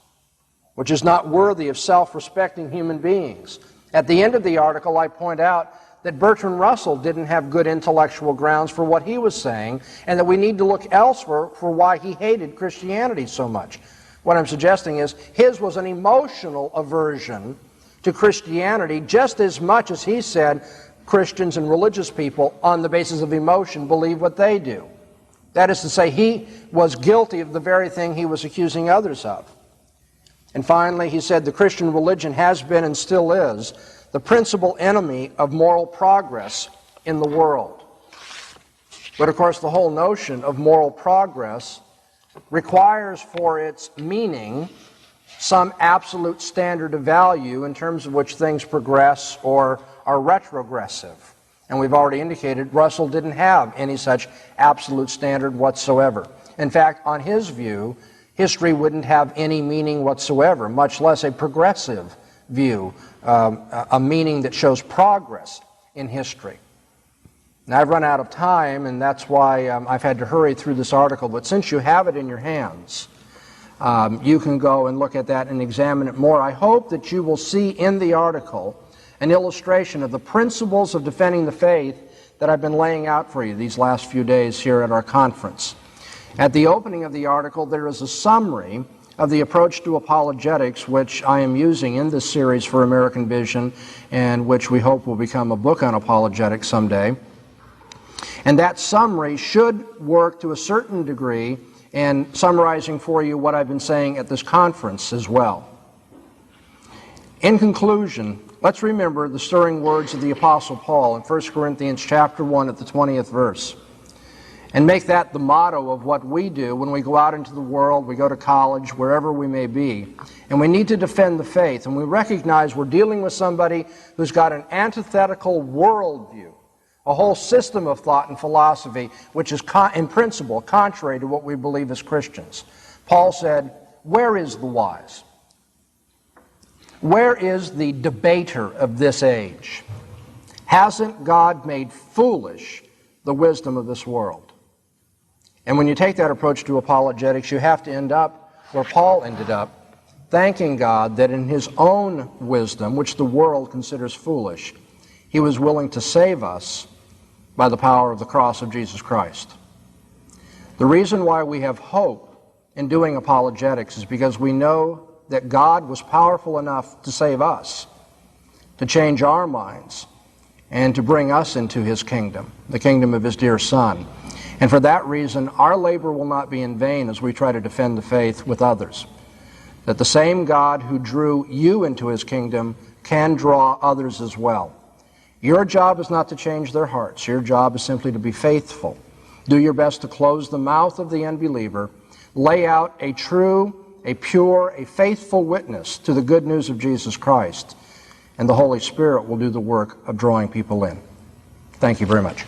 which is not worthy of self-respecting human beings. At the end of the article, I point out that Bertrand Russell didn't have good intellectual grounds for what he was saying, and that we need to look elsewhere for why he hated Christianity so much. What I'm suggesting is his was an emotional aversion to Christianity, just as much as he said Christians and religious people, on the basis of emotion, believe what they do. That is to say, he was guilty of the very thing he was accusing others of. And finally, he said the Christian religion has been and still is the principal enemy of moral progress in the world. But of course, the whole notion of moral progress requires for its meaning some absolute standard of value in terms of which things progress or are retrogressive. And we've already indicated Russell didn't have any such absolute standard whatsoever. In fact, on his view, history wouldn't have any meaning whatsoever, much less a progressive view, a meaning that shows progress in history. Now, I've run out of time, and that's why I've had to hurry through this article, but since you have it in your hands, you can go and look at that and examine it more. I hope that you will see in the article an illustration of the principles of defending the faith that I've been laying out for you these last few days here at our conference. At the opening of the article, there is a summary of the approach to apologetics, which I am using in this series for American Vision, and which we hope will become a book on apologetics someday. And that summary should work to a certain degree in summarizing for you what I've been saying at this conference as well. In conclusion, let's remember the stirring words of the Apostle Paul in 1 Corinthians chapter 1 at the 20th verse. And make that the motto of what we do when we go out into the world, we go to college, wherever we may be. And we need to defend the faith. And we recognize we're dealing with somebody who's got an antithetical worldview, a whole system of thought and philosophy which is, in principle, contrary to what we believe as Christians. Paul said, "Where is the wise? Where is the debater of this age? Hasn't God made foolish the wisdom of this world?" And when you take that approach to apologetics, you have to end up where Paul ended up, thanking God that in his own wisdom, which the world considers foolish, he was willing to save us by the power of the cross of Jesus Christ. The reason why we have hope in doing apologetics is because we know that God was powerful enough to save us, to change our minds, and to bring us into his kingdom, the kingdom of his dear Son. And for that reason, our labor will not be in vain as we try to defend the faith with others. That the same God who drew you into his kingdom can draw others as well. Your job is not to change their hearts. Your job is simply to be faithful. Do your best to close the mouth of the unbeliever. Lay out a true, a pure, a faithful witness to the good news of Jesus Christ. And the Holy Spirit will do the work of drawing people in. Thank you very much.